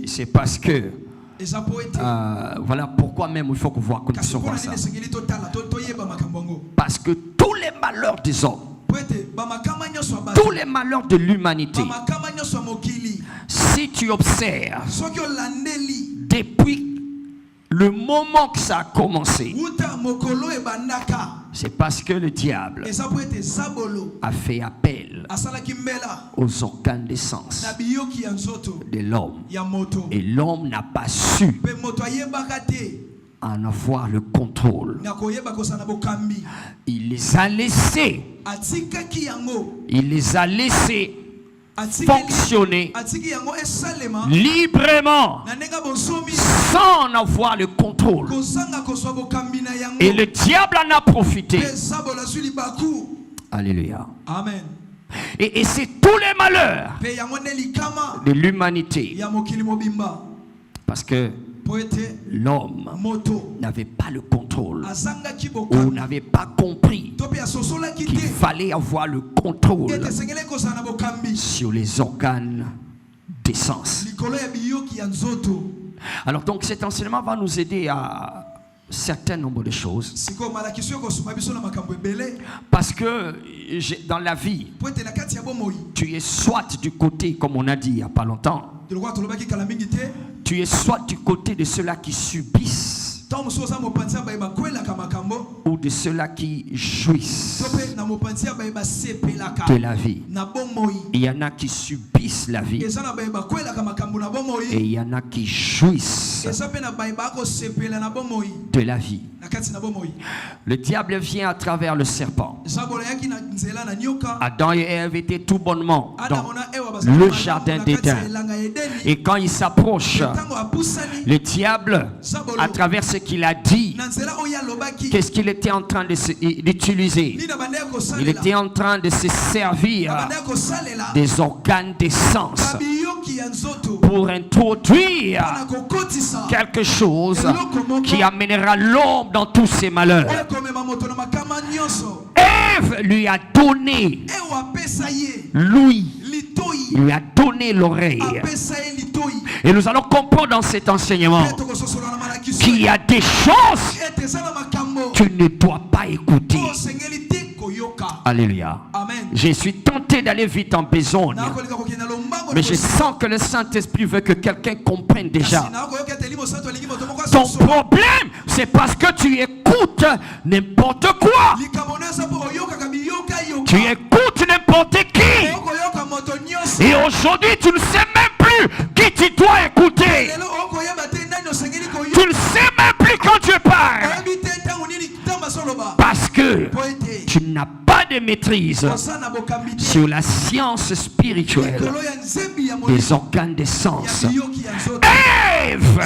c'est parce que voilà pourquoi même il faut que vous connaissiez ça. Parce que tous les malheurs des hommes, tous les malheurs de l'humanité, si tu observes depuis le moment que ça a commencé, C'est parce que le diable a fait appel aux organes des sens de l'homme. Et l'homme n'a pas su en avoir le contrôle. Il les a laissés. Il les a laissés fonctionner librement sans en avoir le contrôle. Et le diable en a profité. Alléluia. Amen. Et c'est tous les malheurs de l'humanité. Parce que l'homme n'avait pas le contrôle ou n'avait pas compris qu'il fallait avoir le contrôle sur les organes des sens. Alors donc cet enseignement va nous aider à certain nombre de choses, parce que dans la vie tu es soit du côté, comme on a dit il n'y a pas longtemps, tu es soit du côté de ceux-là qui subissent ou de ceux-là qui jouissent de la vie. Il y en a qui subissent la vie et il y en a qui jouissent de la vie. Le diable vient à travers le serpent. Adam et Ève étaient tout bonnement dans le jardin d'Éden. Et quand il s'approche, le diable, à travers ce qu'il a dit, qu'est-ce qu'il était en train d'utiliser? Il était en train de se servir des organes des sens pour introduire quelque chose qui amènera l'homme dans tous ses malheurs. Ève lui a donné l'ouïe, il lui a donné l'oreille. Et nous allons comprendre dans cet enseignement qu'il y a des choses que tu ne dois pas écouter. Alléluia. Je suis tenté d'aller vite en besogne, mais je sens que le Saint-Esprit veut que quelqu'un comprenne déjà. Ton problème, c'est parce que tu écoutes n'importe quoi. Tu écoutes n'importe qui. Et aujourd'hui, tu ne sais même plus qui tu dois écouter. Tu ne sais même plus quand tu parles. Parce que tu n'as pas de maîtrise sur la science spirituelle des organes des sens. Ève,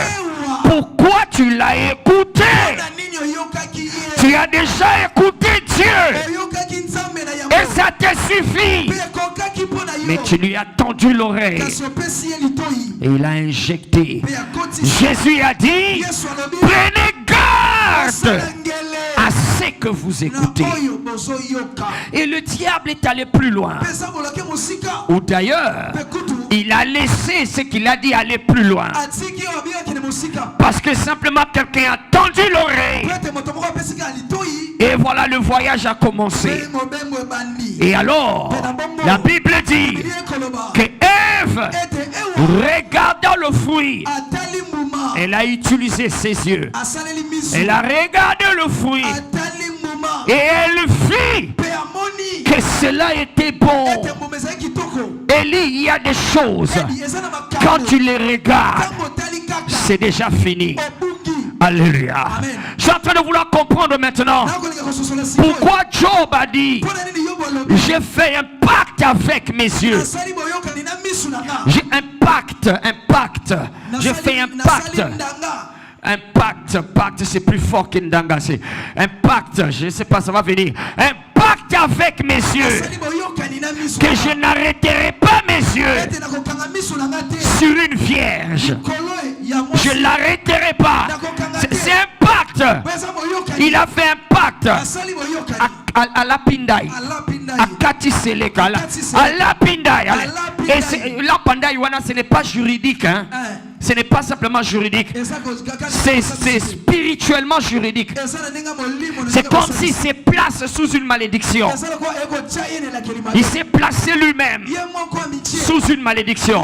pourquoi tu l'as écouté? Tu as déjà écouté Dieu et ça te suffit. Mais tu lui as tendu l'oreille et il a injecté. Jésus a dit, prenez garde à ce que vous écoutez. Et le diable est allé plus loin. Ou d'ailleurs, il a laissé ce qu'il a dit aller plus loin. Parce que simplement quelqu'un a tendu l'oreille. Et voilà, le voyage a commencé. Et alors, la Bible dit que Ève, regardant le fruit, elle a utilisé ses yeux. Elle a regardé le fruit et elle vit que cela était bon. Élie, il y a des choses, quand tu les regardes, c'est déjà fini. Alléluia. Je suis en train de vouloir comprendre maintenant pourquoi Job a dit, j'ai fait un pacte avec mes yeux. J'ai un pacte. J'ai fait un pacte. Un pacte c'est plus fort qu'une danga. C'est un pacte, je ne sais pas, ça va venir. Un pacte avec mes yeux, que je n'arrêterai pas mes yeux sur une vierge. Je ne l'arrêterai pas. C'est un pacte. Il a fait un pacte à la Pindaï, à Katiseleka, à la Pindaï. Et la Pindaï, ce n'est pas juridique, hein. Ce n'est pas simplement juridique, c'est spirituellement juridique. C'est comme s'il se place sous une malédiction. Il s'est placé lui-même sous une malédiction.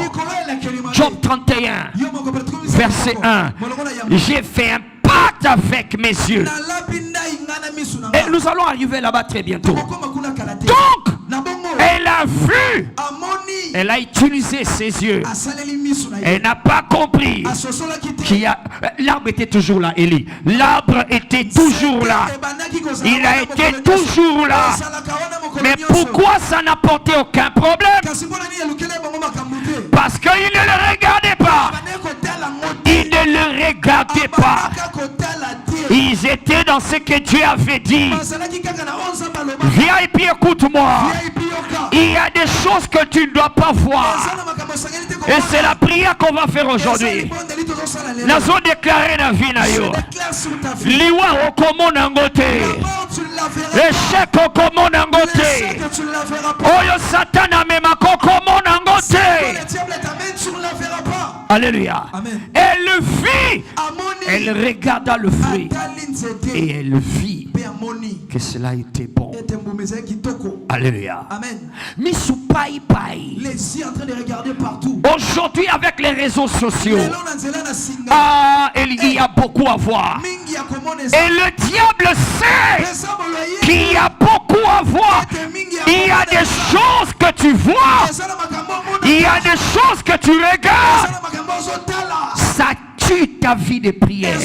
Job 31, verset 1. J'ai fait un pacte acte avec mes yeux. Et nous allons arriver là-bas très bientôt. Donc, elle a vu. Elle a utilisé ses yeux. Elle n'a pas compris qu'il y a... L'arbre était toujours là, Élie. L'arbre était toujours là. Il a été toujours là. Mais pourquoi ça n'a porté aucun problème? Parce qu'il ne le regardait pas. Ils ne le regardaient pas. Ils étaient dans ce que Dieu avait dit. VIP, écoute-moi. Il y a des choses que tu ne dois pas voir. Et c'est la prière qu'on va faire aujourd'hui. Nous avons déclaré la vie na yo. Liwa okomo nangote. Échec okomo nangote. Oyo satana mema kokomo nangote. Alléluia. Elle vit. Elle regarda le fruit. Et elle vit que cela était bon. Alléluia. Mais les yeux en train de regarder partout. Aujourd'hui, avec les réseaux sociaux, il y a beaucoup à voir. Et le diable sait qu'il y a beaucoup à voir. Il y a des choses que tu vois. Il y a des choses que tu regardes. Ça tue ta vie de prière.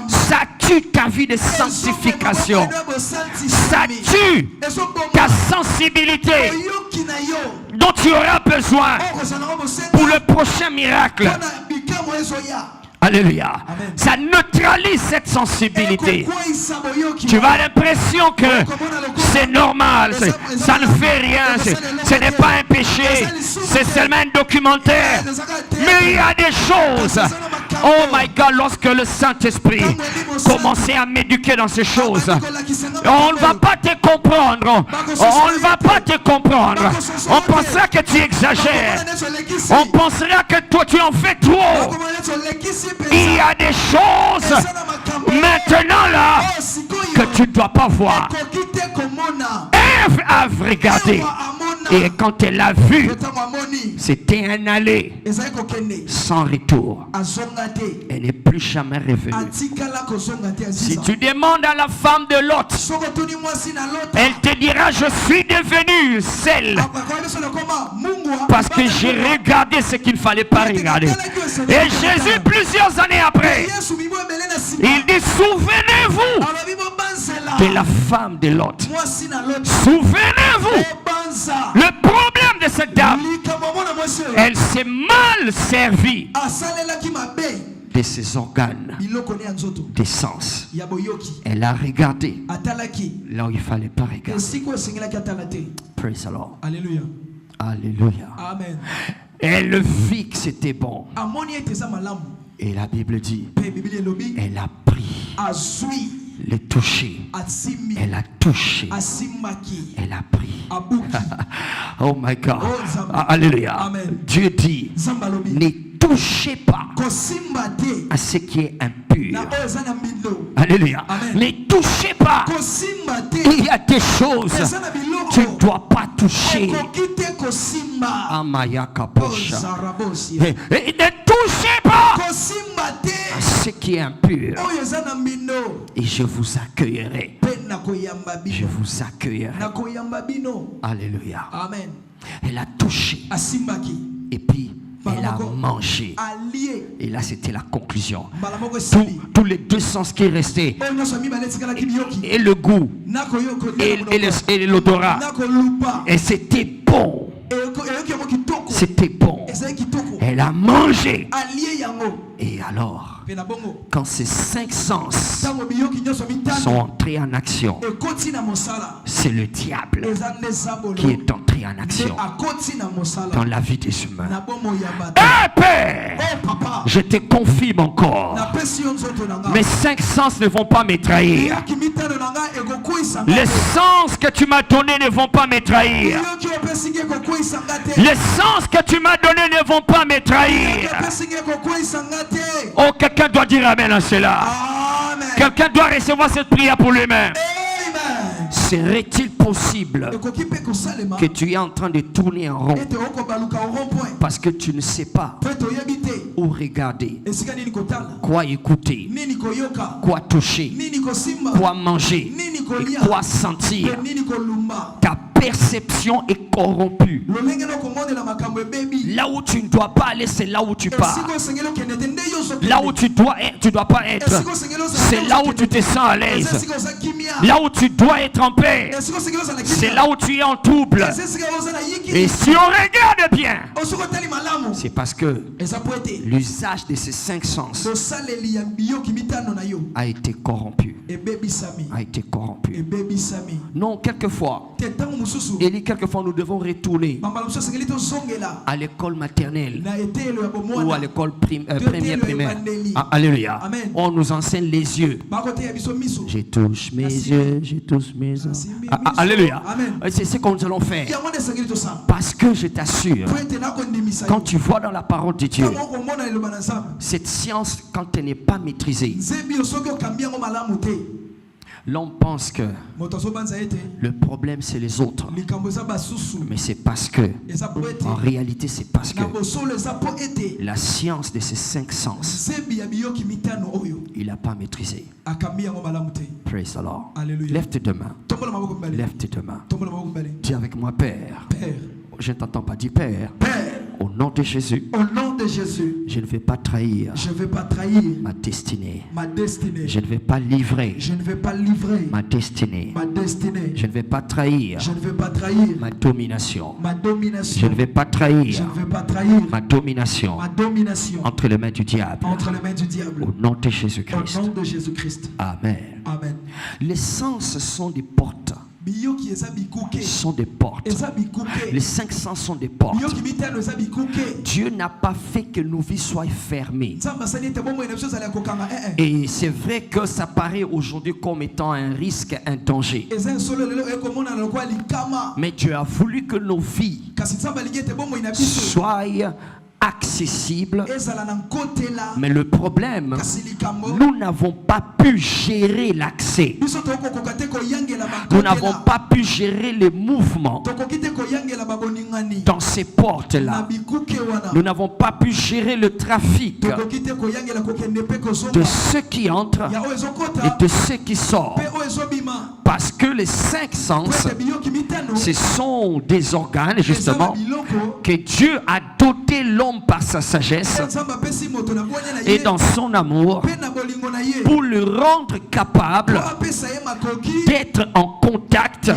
Ça tue ta vie de sanctification. Ça tue ta sensibilité dont tu auras besoin pour le prochain miracle. Alléluia. Ça neutralise cette sensibilité. Tu as l'impression que c'est normal, ça ne fait rien, ce n'est pas un péché, c'est seulement un documentaire. Mais il y a des choses. Oh my God, lorsque le Saint-Esprit commençait à m'éduquer dans ces choses, on ne va pas te comprendre. On ne va pas te comprendre. On pensera que tu exagères. On pensera que toi tu en fais trop. Il y a des choses maintenant là que tu ne dois pas voir. Ève a regardé. Et quand elle a vu, c'était un aller sans retour. Elle n'est plus jamais revenue. Si tu demandes à la femme de Lot, elle te dira: je suis devenue celle parce que j'ai regardé ce qu'il ne fallait pas regarder. Et Jésus, plusieurs années après, il dit: souvenez-vous de la femme de Lot. Souvenez-vous. Le problème de cette dame, elle s'est mal servie de ses organes, des sens. Elle a regardé là où il ne fallait pas regarder. Praise the Lord. Alléluia. Alléluia. Amen. Elle vit que c'était bon. Et la Bible dit, elle a pris, les toucher. Elle a touché. Elle a pris. Oh my God. Alléluia. Dieu dit, ne touchez pas à ce qui est impur. Alléluia. Ne touchez pas. Il y a des choses tu ne dois pas toucher. Amaya Kaposha. Ne touchez pas à ce qui est impur. Et je vous accueillerai. Je vous accueillerai. Alléluia. Amen. Elle a touché. Et puis elle a mangé. Et là c'était la conclusion. Tous les deux sens qui restaient. Et le goût. Et l'odorat. Et c'était bon. C'était bon. Elle a mangé. Et alors, quand ces 5 sens sont entrés en action, c'est le diable qui est entré en action dans la vie des humains. Eh Père, je te confirme encore, mes 5 sens ne vont pas me trahir. Les sens que tu m'as donnés ne vont pas me trahir. Les sens que tu m'as donnés ne vont pas me trahir. Oh, quelqu'un doit dire amen à cela. Quelqu'un doit recevoir cette prière pour lui-même. serait-il possible que tu es en train de tourner en rond parce que tu ne sais pas où regarder, quoi écouter, quoi toucher, quoi manger, et quoi sentir? Ta perception est corrompue. Là où tu ne dois pas aller, c'est là où tu pars. Là où tu dois pas être, c'est là où tu te sens à l'aise. Là où tu dois être en paix, c'est là où tu es en trouble. Et si on regarde bien, c'est parce que l'usage de ces 5 sens a été corrompu. A été corrompu. Non, quelquefois, quelquefois nous devons retourner à l'école maternelle ou à l'école primaire. Alléluia. On nous enseigne les yeux. Je touche mes yeux, je touche mes yeux. Alléluia. C'est ce que nous allons faire. Parce que je t'assure, quand tu vois dans la parole de Dieu, cette science, quand elle n'est pas maîtrisée, l'on pense que le problème c'est les autres, mais c'est parce que en réalité c'est parce que la science de ces 5 sens il n'a pas maîtrisé. Praise the Lord. Lève tes deux mains. Lève tes deux mains. Dis avec moi, Père. Je ne t'entends pas dire Père. Au nom de Jésus. Au nom de Jésus. Je ne vais pas trahir. Je ne vais pas trahir ma destinée. Ma destinée. Je ne vais pas livrer. Je ne vais pas livrer ma destinée. Ma destinée. Je ne vais pas trahir. Je ne vais pas trahir ma domination. Ma domination. Je ne vais pas trahir. Je ne vais pas trahir ma domination. Ma domination. Entre les mains du diable. Entre les mains du diable. Au nom de Jésus-Christ. Au nom de Jésus-Christ. Amen. Amen. Les sens sont des portes. Sont des portes. Les 5 sens sont des portes. Dieu n'a pas fait que nos vies soient fermées. Et c'est vrai que ça paraît aujourd'hui comme étant un risque, un danger. Mais Dieu a voulu que nos vies soient accessible, mais le problème, nous n'avons pas pu gérer l'accès. Nous n'avons pas pu gérer les mouvements dans ces portes-là. Nous n'avons pas pu gérer le trafic de ceux qui entrent et de ceux qui sortent. Parce que les 5 sens, ce sont des organes justement que Dieu a doté l'homme par sa sagesse et dans son amour pour le rendre capable d'être en contact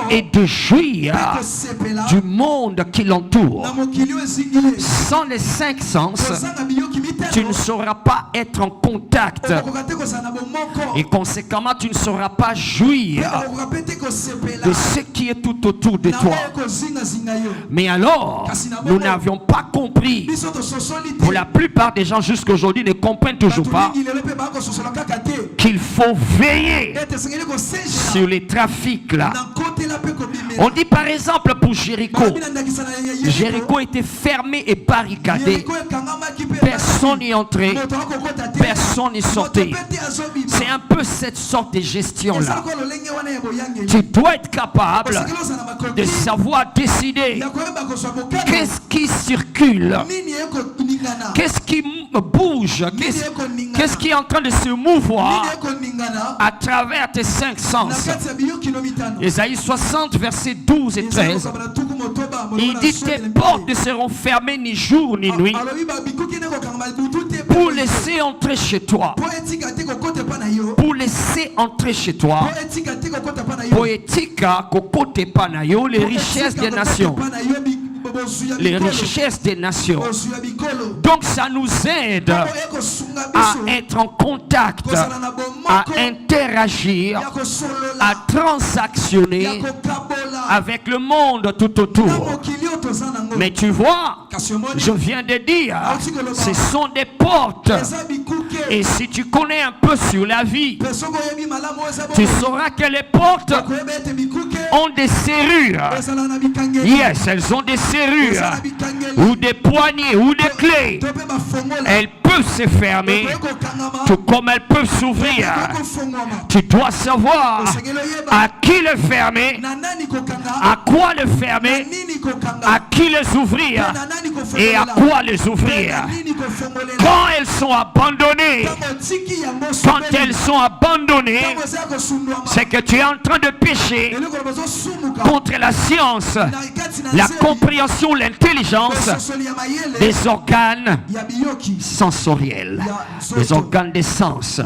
et de jouir du monde qui l'entoure. Sans les 5 sens, tu ne sauras pas être en contact et conséquemment tu ne sauras pas jouir de ce qui est tout autour de toi. Mais alors, nous n'avions pas compris. Pour la plupart des gens jusqu'à aujourd'hui ne comprennent toujours pas qu'il faut veiller sur les trafics là. On dit par exemple pour Jéricho, Jéricho était fermé et barricadé. Personne n'y entrait, personne n'y sortait. C'est un peu cette sorte de gestion là. Tu dois être capable de savoir décider qu'est-ce qui circule, qu'est-ce qui bouge, qu'est-ce qui est en train de se mouvoir à travers tes 5 sens. Ésaïe 60 versets 12 et 13, il dit tes portes ne seront fermées ni jour ni nuit pour laisser entrer chez toi, pour laisser entrer chez toi, poétika kokote panayo, les richesses des nations. Les richesses des nations. Donc ça nous aide à être en contact, à interagir, à transactionner avec le monde tout autour. Mais tu vois, je viens de dire, ce sont des portes. Et si tu connais un peu sur la vie, tu sauras que les portes ont des serrures. Yes, elles ont des serrures ou des poignées ou des clés. Elles peuvent se fermer tout comme elles peuvent s'ouvrir. Tu dois savoir à qui le fermer? À quoi le fermer? À qui les ouvrir? Et à quoi les ouvrir? Quand elles sont abandonnées, c'est que tu es en train de pécher contre la science, la compréhension, l'intelligence des organes sensoriels, des organes des sens.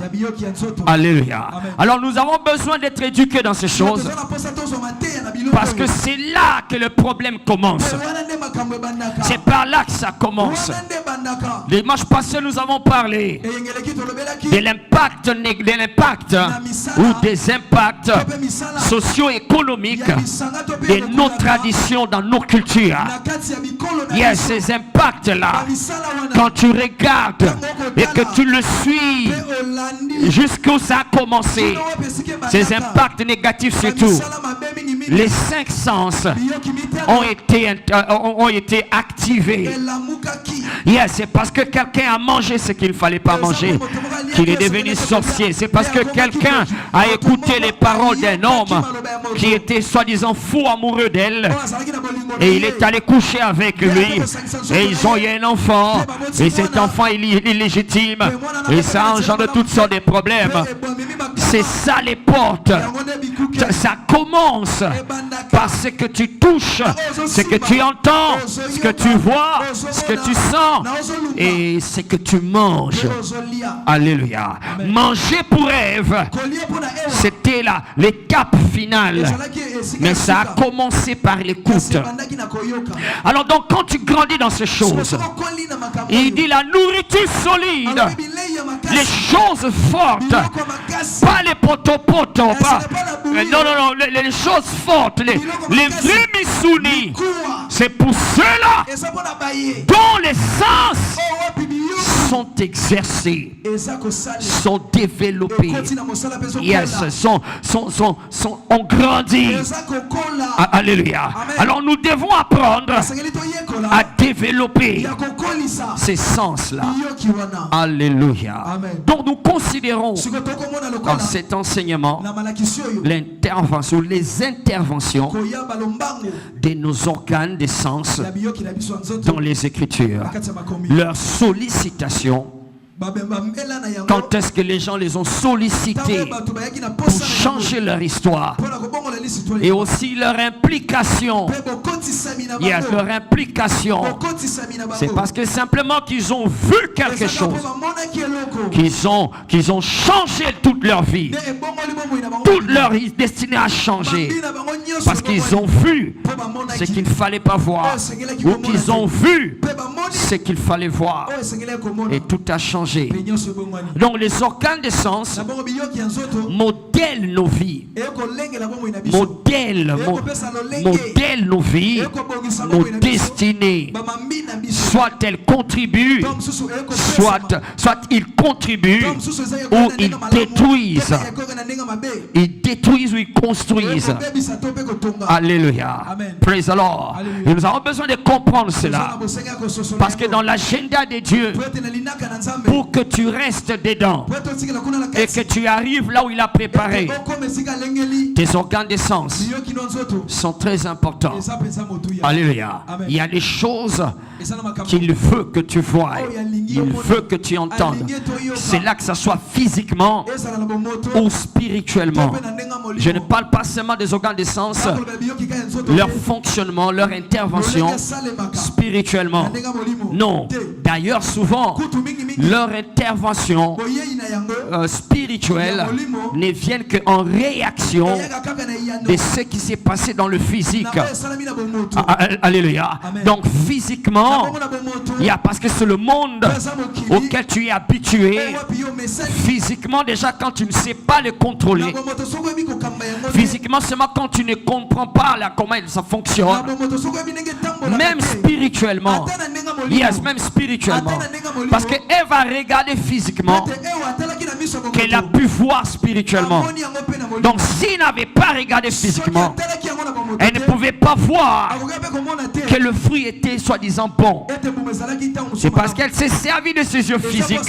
Alléluia. Alors nous avons besoin d'être éduqués dans ces choses parce que c'est là que le problème commence. C'est par là que ça commence. Dimanche passé, nous avons parlé de l'impact ou des impacts socio-économiques de nos traditions dans nos cultures. Il y a ces impacts-là. Quand tu regardes et que tu le suis jusqu'où ça a commencé, ces impacts négatifs surtout, les 5 sens ont été activés. C'est parce que quelqu'un a mangé ce qu'il ne fallait pas manger qu'il est devenu sorcier. C'est parce que quelqu'un a écouté les paroles d'un homme qui était soi-disant fou amoureux d'elle et il est allé coucher avec lui et ils ont eu un enfant et cet enfant est illégitime et ça engendre toutes sortes de problèmes. C'est ça les portes. Ça commence par ce que tu touches, ce que tu entends, ce que tu vois, ce que tu sens et ce que tu manges. Alléluia. Manger pour Ève, c'était là l'étape finale. Mais ça a commencé par l'écoute. Alors donc quand tu grandis dans ces choses, il dit la nourriture solide, les choses fortes, pas les potopotos, non, les choses fortes, les vrais misounis. C'est pour ceux-là dont les sens sont exercés, sont développés, ont grandi. Alléluia. Alors nous devons apprendre à développer ces sens-là. Alléluia. Donc nous considérons dans cet enseignement l'intervention, les interventions de nos organes des sens dans les Écritures, leur sollicitation. Quand est-ce que les gens les ont sollicités pour changer leur histoire et aussi leur implication? Leur implication, c'est parce que simplement qu'ils ont vu quelque chose, qu'ils ont changé toute leur vie, toute leur destinée a changé parce qu'ils ont vu ce qu'il ne fallait pas voir ou qu'ils ont vu ce qu'il fallait voir et tout a changé. Donc les organes de sens modèlent nos vies, modèlent nos vies, nos destinées. Soit elles contribuent, soit ils contribuent ou ils détruisent. Ils détruisent ou ils construisent. Alléluia. Praise the Lord. Et nous avons besoin de comprendre cela. Parce que dans l'agenda de Dieu, pour que tu restes dedans et que tu arrives là où il a préparé, tes organes de sens sont très importants. Alléluia. Il y a des choses qu'il veut que tu voies, il veut que tu entendes. C'est là que ça soit physiquement ou spirituellement. Je ne parle pas seulement des organes de sens, leur fonctionnement, leur intervention spirituellement. Non. D'ailleurs, souvent, leur intervention spirituelle ne viennent qu'en réaction de ce qui s'est passé dans le physique. Alléluia. Donc physiquement, parce que c'est le monde auquel tu es habitué. Physiquement, déjà quand tu ne sais pas le contrôler, physiquement seulement quand tu ne comprends pas comment ça fonctionne, même spirituellement, même spirituellement, parce qu'elle va regarder physiquement qu'elle a pu voir spirituellement. Donc s'il n'avait pas regardé physiquement, elle ne pouvait pas voir que le fruit était soi-disant bon. C'est parce qu'elle s'est servie de ses yeux physiques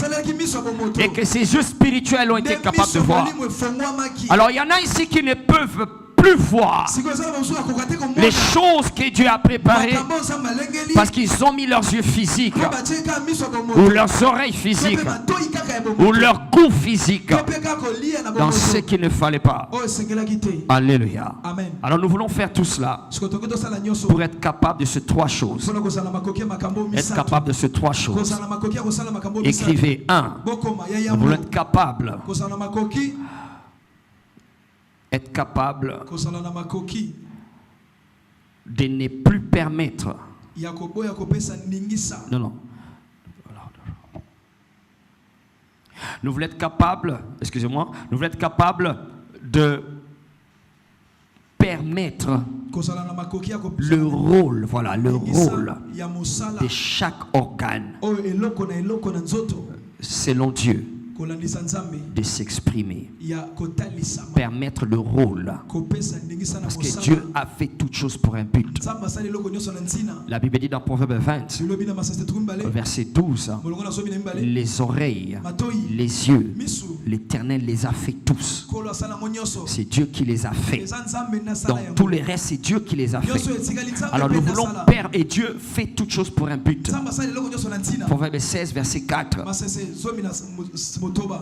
et que ses yeux spirituels ont été capables de voir. Alors il y en a ici qui ne peuvent plus voir les choses que Dieu a préparées parce qu'ils ont mis leurs yeux physiques ou leurs oreilles physiques ou leur goût physique dans ce qu'il ne fallait pas. Alléluia. Alors nous voulons faire tout cela pour être capable de ces trois choses. Être capable de ces trois choses. Écrivez 1. Nous voulons être capable de ne plus permettre. Non. Nous voulons être capables, excusez-moi, nous voulons être capables de permettre le rôle de chaque organe selon Dieu de s'exprimer, permettre le rôle, parce que Dieu a fait toutes choses pour un but. La Bible dit dans Proverbe 20, verset 12, les oreilles, les yeux, l'Éternel les a fait tous. C'est Dieu qui les a fait. Donc tous les restes, c'est Dieu qui les a fait. Alors nous voulons perdre, et Dieu fait toutes choses pour un but. Proverbe 16, verset 4.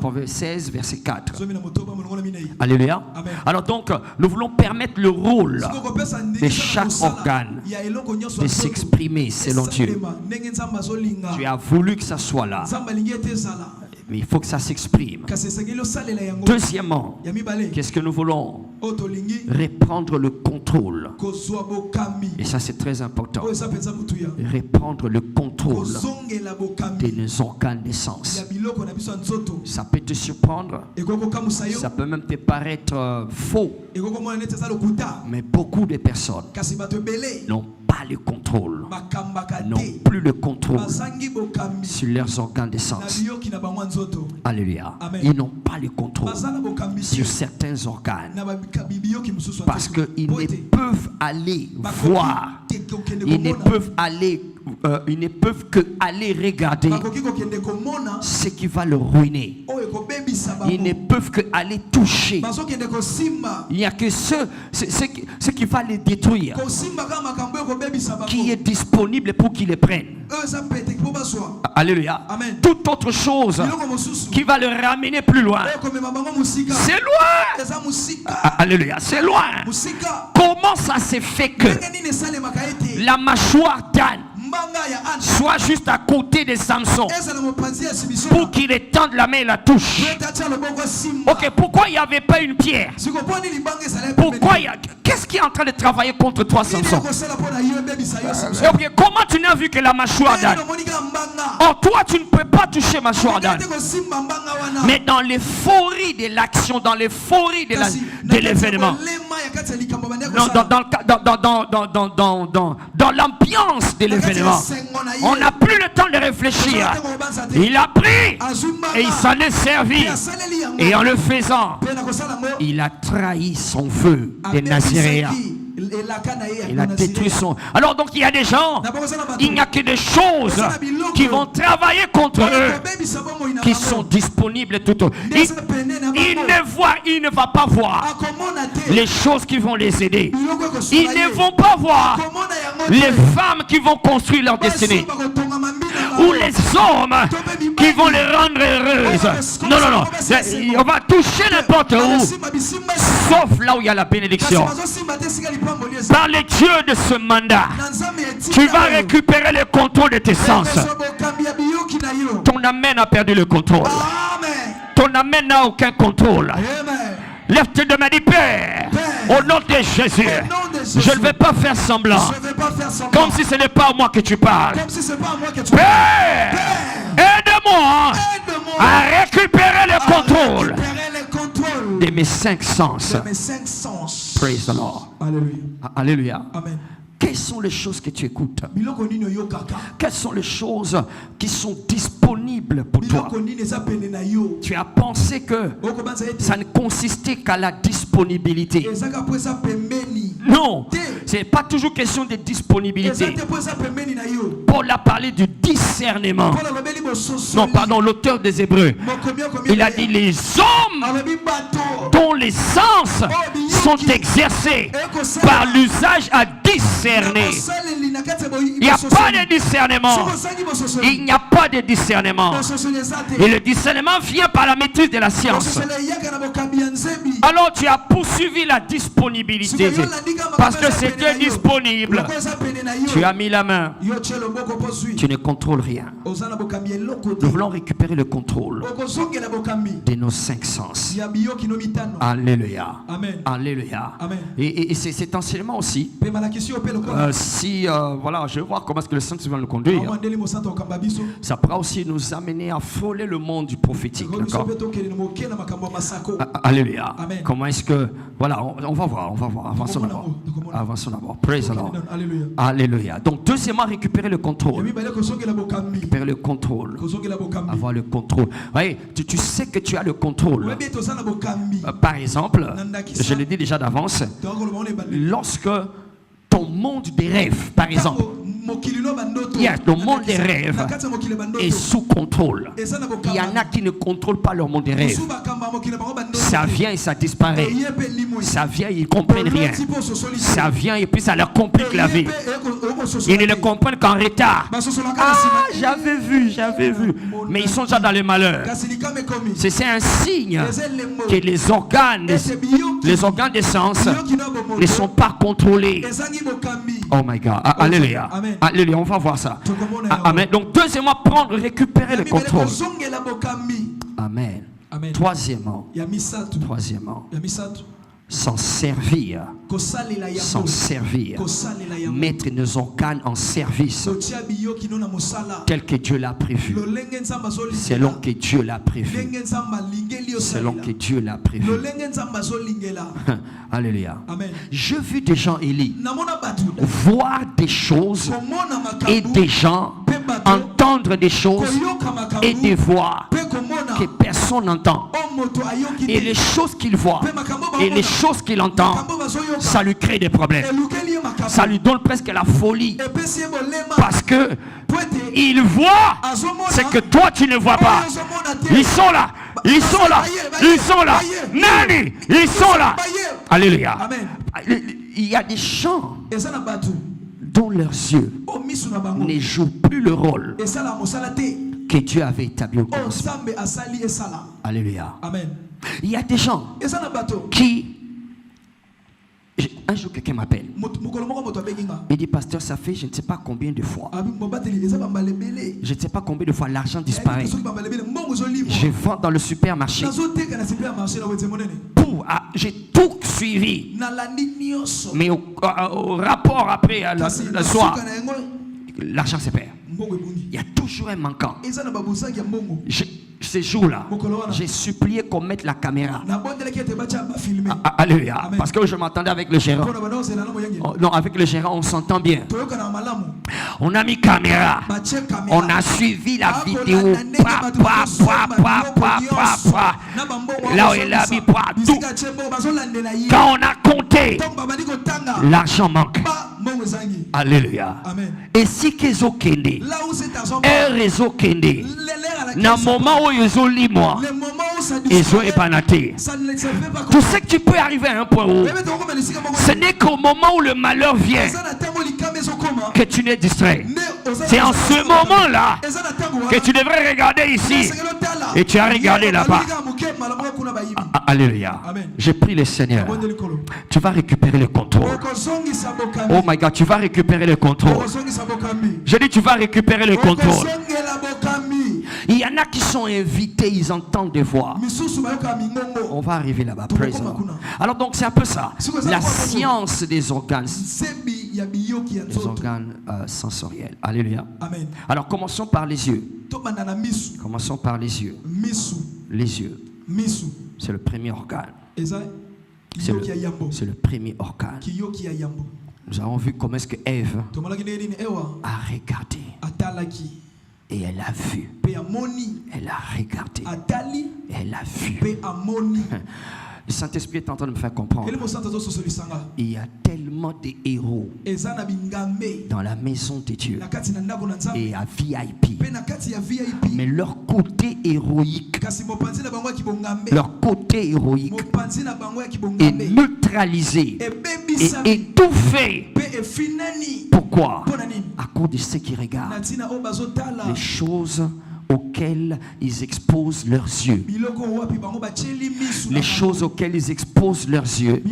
Proverbe 16, verset 4. Alléluia. Alors donc, nous voulons permettre le rôle de chaque organe de s'exprimer selon Dieu. Tu as voulu que ça soit là, mais il faut que ça s'exprime. Deuxièmement, qu'est-ce que nous voulons? Reprendre le contrôle. Et ça c'est très important. Reprendre le contrôle de nos organes de sens. Ça peut te surprendre. Ça peut même te paraître faux. Mais beaucoup de personnes n'ont pas le contrôle, n'ont plus le contrôle sur leurs organes de sens. Alléluia. Ils n'ont pas le contrôle sur certains organes parce qu'ils ne peuvent aller voir, ils ne peuvent que aller regarder ce qui va le ruiner. Ils ne peuvent que aller toucher. Il n'y a que ce qui va les détruire qui est disponible pour qu'ils les prennent. Alléluia. Toute autre chose qui va le ramener plus loin, c'est loin. Alléluia, c'est loin. Comment ça s'est fait que la mâchoire d'âne soit juste à côté de Samson pour qu'il étende la main et la touche? Ok, pourquoi il n'y avait pas une pierre? Pourquoi qu'est-ce qui est en train de travailler contre toi, Samson? Ok, comment tu n'as vu que la mâchoire d'âne? Oh, toi tu ne peux pas toucher mâchoire d'âne. Mais dans l'euphorie de l'action, dans l'euphorie de l'événement, dans l'ambiance de l'événement, on n'a plus le temps de réfléchir. Il a pris et il s'en est servi. Et en le faisant, il a trahi son vœu des Naziréens. Il a détruit son... Alors donc il y a des gens, il n'y a que des choses qui vont travailler contre eux, qui sont disponibles tout au... Il ne va pas voir les choses qui vont les aider. Ils ne vont pas voir les femmes qui vont construire leur destinée, ou les hommes qui vont les rendre heureuses. Non. On va toucher n'importe où, sauf là où il y a la bénédiction. Par les dieux de ce mandat, tu vas récupérer le contrôle de tes sens. Ton amen a perdu le contrôle. Ton amen n'a aucun contrôle. Lève-toi de ma dit, Père, au nom de Jésus, je ne vais pas faire semblant, comme si ce n'est pas à moi que tu parles. Père, aide-moi à récupérer le contrôle de mes 5 sens. Praise the Lord. Alléluia. Amen. Quelles sont les choses que tu écoutes? Quelles sont les choses qui sont disponibles pour toi? Tu as pensé que ça ne consistait qu'à la disponibilité. Non, c'est pas toujours question de disponibilité. Paul a parlé du discernement. Non, pardon, l'auteur des Hébreux. Il a dit les hommes dont les sens sont exercés par l'usage à discerner. Il n'y a pas de discernement. Il n'y a pas de discernement. Et le discernement vient par la maîtrise de la science. Alors tu as poursuivi la disponibilité. Parce que c'était disponible. Tu as mis la main. Tu ne contrôles rien. Nous voulons récupérer le contrôle de nos 5 sens. Alléluia. Alléluia. Et cet enseignement aussi, voilà, je vais voir comment est-ce que le Saint-Esprit va nous conduire. Ça pourra aussi nous amener à frôler le monde du prophétique. Alléluia. Comment est-ce que... Voilà, on va voir. Avançons d'abord. Praise the Lord. Alléluia. Donc, deuxièmement, récupérer le contrôle. Récupérer le contrôle. Avoir le contrôle. Oui, tu sais que tu as le contrôle. Par exemple, je l'ai dit déjà d'avance, lorsque ton monde des rêves, par exemple, le monde des rêves est sous contrôle. Il y en a qui ne contrôlent pas leur monde des rêves. Ça vient et ça disparaît. Ça vient, ils ne comprennent rien. Ça vient et puis ça leur complique la vie. Ils ne le comprennent qu'en retard. Ah, j'avais vu. Mais ils sont déjà dans le malheur. C'est un signe que les organes des sens ne sont pas contrôlés. Oh my God. Alléluia. Alléluia. On va voir ça. Amen. Donc, deuxièmement, récupérer le contrôle. Amen. Troisièmement, s'en servir, mettre nos organes en service tel que Dieu l'a prévu, selon que Dieu l'a prévu, Alléluia. Je vis des gens, Élie, voir des choses et des gens entendre des choses et des voix que personne n'entend. Et les choses qu'il voit et les choses qu'il entend, ça lui crée des problèmes. Ça lui donne presque la folie. Parce que il voit ce que toi tu ne vois pas. Ils sont là. Nani, ils sont là. Alléluia. Il y a des gens dont leurs yeux ne jouent plus le rôle que Dieu avait établi au commencement. Alléluia. Il y a des gens qui... Un jour, quelqu'un m'appelle. Il dit, pasteur, ça fait je ne sais pas combien de fois. Je ne sais pas combien de fois l'argent disparaît. Je vends dans le supermarché. J'ai tout suivi. Mais au rapport après, le soir, l'argent se perd. Il y a toujours un manquant. Ces jours-là, j'ai supplié qu'on mette la caméra. Alléluia. Parce que je m'entendais avec le gérant. Non, avec le gérant, on s'entend bien. On a mis caméra. On a suivi la vidéo. Là où il a mis tout. Quand on a compté, l'argent manque. Alléluia. Et si Kezo Kende, un réseau Kende, dans le moment où ils ont lit moi, ils ont épanaté. Tu sais que tu peux arriver à un point où ce n'est qu'au moment où le malheur vient que tu n'es distrait. C'est en ce moment-là que tu devrais regarder ici et tu as regardé là-bas. Alléluia. J'ai pris le Seigneur. Tu vas récupérer le contrôle. Oh my God, tu vas récupérer le contrôle. Je dis tu vas récupérer le contrôle. Il y en a qui sont invités, ils entendent des voix. On va arriver là-bas. Alors donc c'est un peu ça. La science des organes. Les organes sensoriels. Alléluia. Alors commençons par les yeux. Commençons par les yeux. Les yeux. C'est le premier organe. C'est le premier organe. Nous avons vu comment est-ce que Ève a regardé. Et elle a vu. Elle a regardé. Elle a vu. Le Saint-Esprit est en train de me faire comprendre. Il y a tellement de héros dans la maison de Dieu et à VIP. Mais leur côté héroïque est neutralisé et étouffé. Pourquoi? À cause de ceux qui regardent les choses auxquelles ils exposent leurs yeux. Les choses auxquelles ils exposent leurs yeux,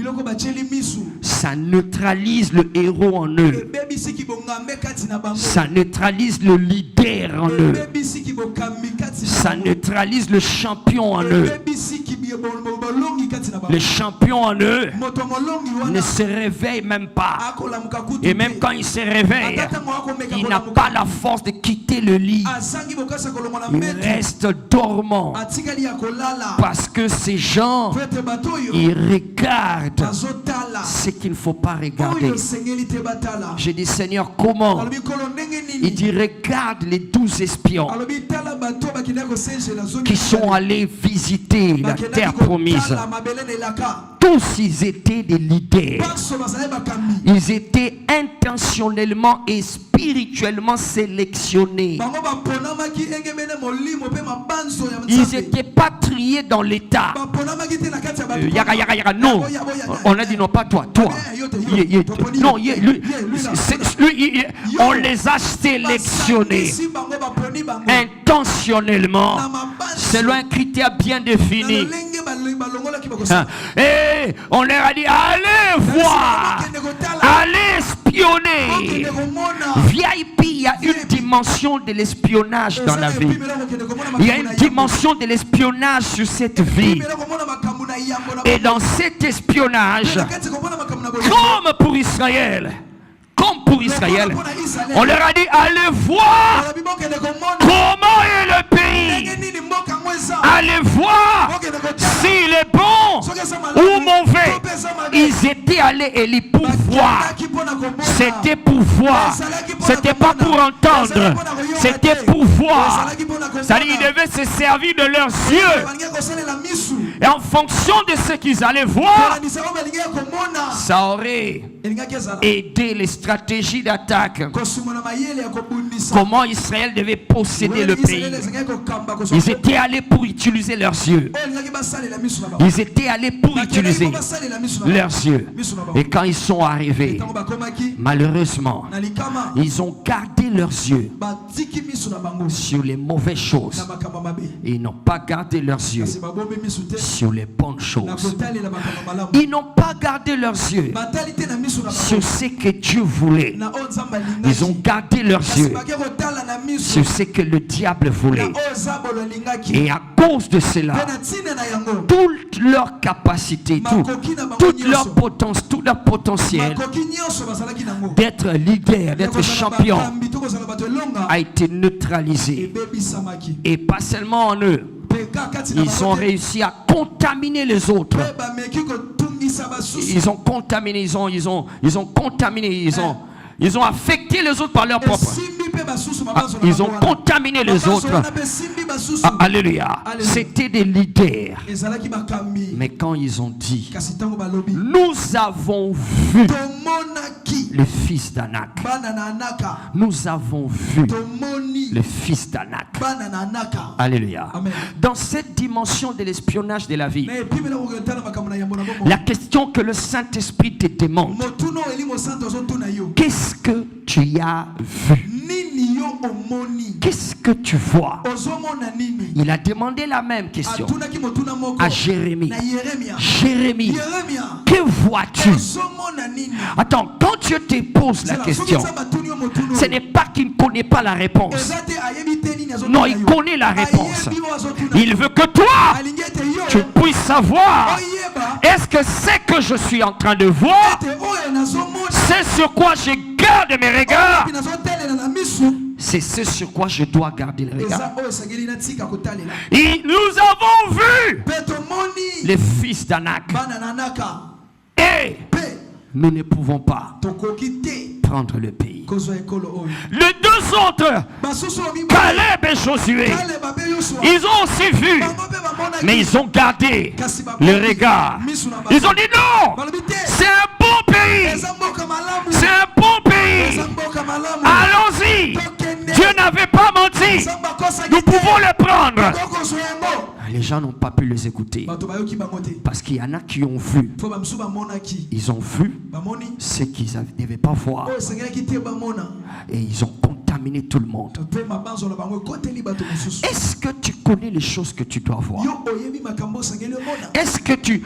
ça neutralise le héros en eux. Ça neutralise le leader en eux. Ça neutralise le champion en eux. Le champion en eux ne se réveille même pas. Et même quand il se réveille, il n'a pas la force de quitter le lit. Il reste dormant parce que ces gens, ils regardent ce qu'il ne faut pas regarder. J'ai dit, Seigneur, comment? Il dit, regarde les 12 espions qui sont allés visiter la terre promise. Tous ils étaient des leaders. Ils étaient intentionnellement et spirituellement sélectionnés. Ils n'étaient pas triés dans l'état. Non, on a dit non, pas toi. Non, lui, on les a sélectionnés intentionnellement selon un critère bien défini. Et on leur a dit, allez voir, allez espionner. VIP, il y a une dimension de l'espionnage dans la vie. Il y a une dimension de l'espionnage sur cette vie. Et dans cet espionnage, comme pour Israël, on leur a dit, allez voir comment est le pays. Allez voir s'il est bon ou mauvais. Ils étaient allés et pour voir. C'était pour voir. C'était pas pour entendre. C'était pour voir. C'est-à-dire qu'ils devaient se servir de leurs yeux. Et en fonction de ce qu'ils allaient voir, ça aurait aidé les stratégies d'attaque. Comment Israël devait posséder le pays. Ils étaient allés pour utiliser leurs yeux. Ils étaient allés pour utiliser leurs yeux. Et quand ils sont arrivés, malheureusement, ils ont gardé leurs yeux sur les mauvaises choses. Et ils n'ont pas gardé leurs yeux sur les bonnes choses. Ils n'ont pas gardé leurs yeux sur ce que Dieu voulait. Ils ont gardé leurs yeux sur ce que le diable voulait. Et à cause de cela, toute leur capacité, toute leur potence, tout leur potentiel d'être leader, d'être champion a été neutralisé. Et pas seulement en eux, ils ont réussi à contaminer les autres. Ils ont contaminé, ils ont affecté les autres par leur propre. Ils ont contaminé les autres. Alléluia. C'était des leaders. Mais quand ils ont dit, nous avons vu le fils d'Anak. Nous avons vu le fils d'Anak. Alléluia. Dans cette dimension de l'espionnage de la vie, la question que le Saint-Esprit te demande, qu'est-ce que tu as vu? Qu'est-ce que tu vois? Il a demandé la même question à Jérémie. Jérémie, que vois-tu? Attends, quand Dieu te pose la question, ce n'est pas qu'il ne connaît pas la réponse. Non, il connaît la réponse. Il veut que toi, tu puisses savoir, est-ce que c'est que je suis en train de voir, c'est sur quoi je garde mes regards, c'est ce sur quoi je dois garder le regard. Et nous avons vu les fils d'Anak. Et nous ne pouvons pas prendre le pays. Les deux autres, Caleb et Josué, ils ont aussi vu, mais ils ont gardé le regard. Ils ont dit non, c'est un bon pays, c'est un bon pays, allons-y. Dieu n'avait pas menti, nous pouvons le prendre. Les gens n'ont pas pu les écouter parce qu'il y en a qui ont vu. Ils ont vu ce qu'ils ne devaient pas voir et ils ont contaminé tout le monde. Est-ce que tu connais les choses que tu dois voir? Est-ce que tu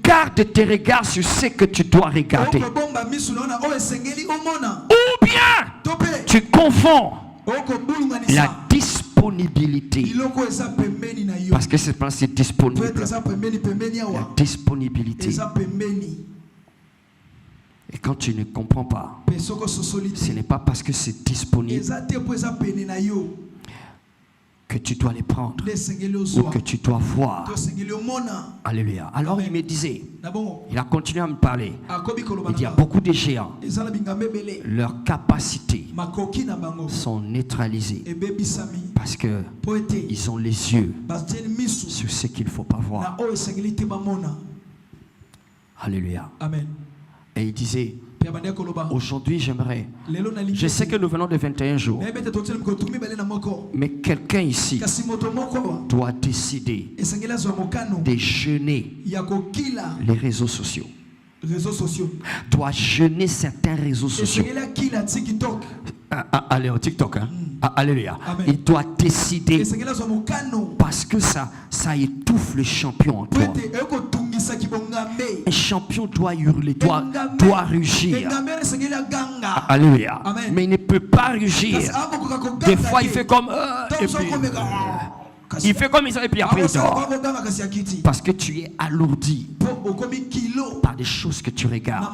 gardes tes regards sur ce que tu dois regarder? Ou bien tu confonds la disponibilité, parce que c'est disponible, la disponibilité. Et quand tu ne comprends pas, ce n'est pas parce que c'est disponible que tu dois les prendre ou que tu dois voir. Alléluia. Alors il me disait, il a continué à me parler. Il dit, il y a beaucoup de géants, leurs capacités sont neutralisées parce que ils ont les yeux sur ce qu'il ne faut pas voir. Alléluia. Amen. Et il disait, aujourd'hui j'aimerais, je sais que nous venons de 21 jours, mais quelqu'un ici doit décider de jeûner les réseaux sociaux, doit jeûner certains réseaux sociaux. Allez au TikTok, hein? Alléluia. Il doit décider parce que ça étouffe le champion en toi. Un champion doit hurler, doit rugir. Alléluia. Mais il ne peut pas rugir. Des fois il fait comme et puis, il fait comme ça et puis après il dort. Parce que tu es alourdi par des choses que tu regardes.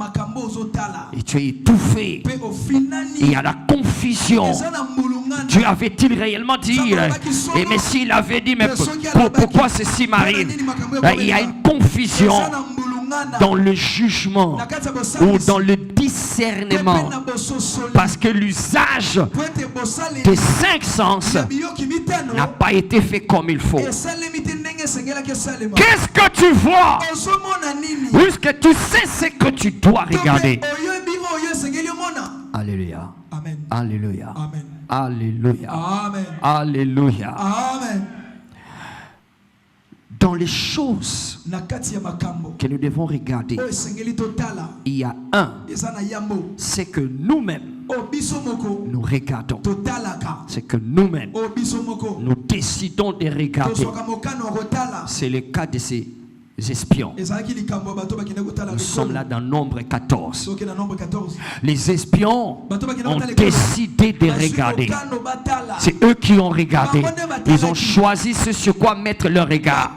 Et tu es étouffé. Et il y a la confusion. Dieu avait-il réellement dit? Et mais s'il avait dit, mais pourquoi ceci m'arrive? Il y a une confusion dans le jugement ou dans le discernement, parce que l'usage des 5 sens n'a pas été fait comme il faut. Qu'est-ce que tu vois? Puisque tu sais ce que tu dois regarder. Alléluia. Alléluia. Alléluia. Alléluia. Dans les choses que nous devons regarder, il y a un, c'est que nous-mêmes nous regardons. C'est que nous-mêmes nous décidons de regarder. C'est le cas de ces espions. Nous sommes là dans Nombre 14. Les espions ont décidé de regarder. C'est eux qui ont regardé. Ils ont choisi ce sur quoi mettre leur regard.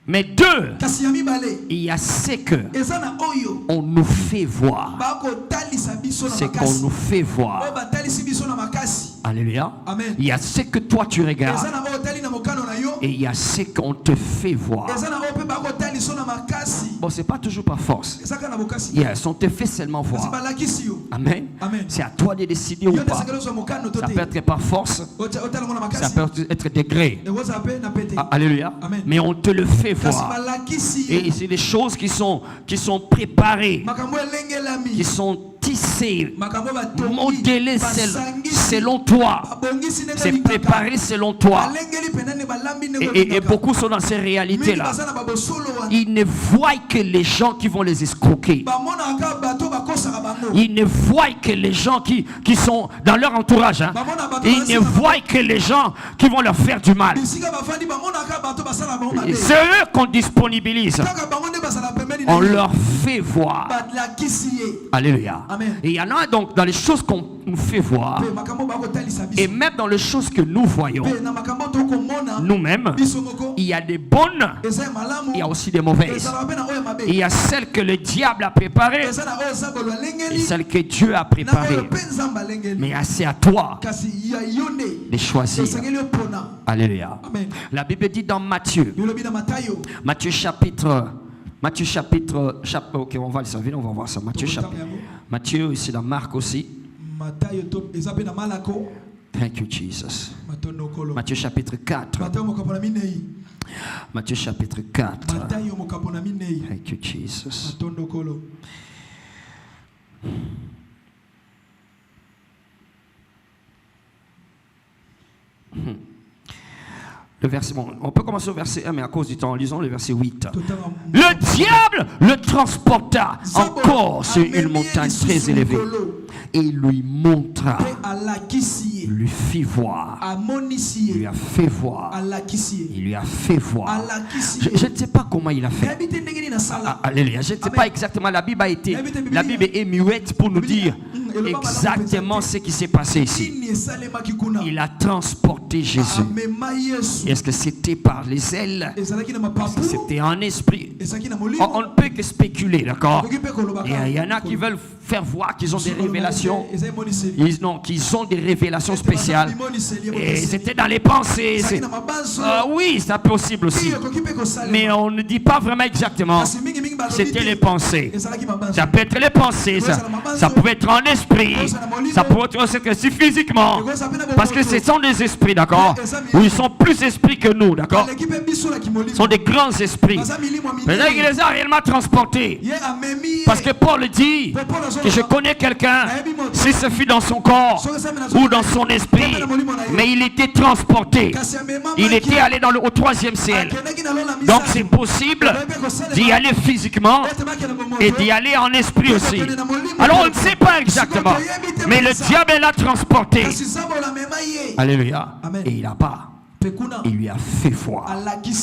Mais deux, il y a ce que on nous fait voir. C'est qu'on nous fait voir. Alléluia. Il y a ce que toi tu regardes. Et il y a ce qu'on te fait voir. Bon, c'est pas toujours par force. Yes, on te fait seulement voir. Amen. C'est à toi de décider ou pas. Ça peut être par force. Ça peut être degré. Alléluia. Mais on te le fait voir. Et c'est des choses qui sont préparées, qui sont tissées, modélées selon toi. C'est préparé selon toi. Et beaucoup sont dans ces réalités-là. Ils ne voient que les gens qui vont les escroquer. Ils ne voient que les gens qui sont dans leur entourage. Hein. Ils ne voient que les gens qui vont leur faire du mal. C'est eux qu'on disponibilise. On leur fait voir. Alléluia. Et il y en a donc dans les choses qu'on nous fait voir. Et même dans les choses que nous voyons, nous-mêmes, il y a des bonnes, il y a aussi des mauvaises. Il y a celles que le diable a préparées et celles que Dieu a préparées. Mais c'est à toi de choisir. Alléluia. La Bible dit dans Matthieu chapitre, ok, on va le servir, on va voir ça. Matthieu, ici dans Marc aussi. Matayo top ezape na Malako. Thank you, Jesus. Matondo kolo. Matthieu chapitre 4. Matayo mokapona minei. Matthieu chapitre 4. Matayo mokapona minei. Thank you, Jesus. Matondo kolo. Le verset, bon, on peut commencer au verset 1, mais à cause du temps, lisons le verset 8. Le diable le transporta encore sur une montagne très élevée et lui montra, lui fit voir, il lui a fait voir, il lui a fait voir. Je ne sais pas comment il a fait. Alléluia. Je ne sais pas exactement, la Bible est muette pour nous dire exactement ce qui s'est passé ici. Il a transporté Jésus. Est-ce que c'était par les ailes? Est-ce que c'était un esprit? On ne peut que spéculer, d'accord? Il y en a qui veulent faire voir qu'ils ont des révélations. Qu'ils ont des révélations spéciales. Et c'était dans les pensées. Oui, c'est possible aussi. Mais on ne dit pas vraiment exactement. C'était les pensées. Ça peut être les pensées. Ça peut être un esprit. Ça peut être aussi physiquement. Parce que ce sont des esprits, d'accord? Où ils sont plus esprits que nous, d'accord? Ce sont des grands esprits. Peut-être qu'il les a réellement transportés. Parce que Paul dit que je connais quelqu'un, si ce fut dans son corps ou dans son esprit, mais il était transporté. Il était allé au 3e ciel. Donc c'est possible d'y aller physiquement et d'y aller en esprit aussi. Alors on ne sait pas exactement, mais le diable l'a transporté. Alléluia. Et il n'a pas. Il lui a fait voir.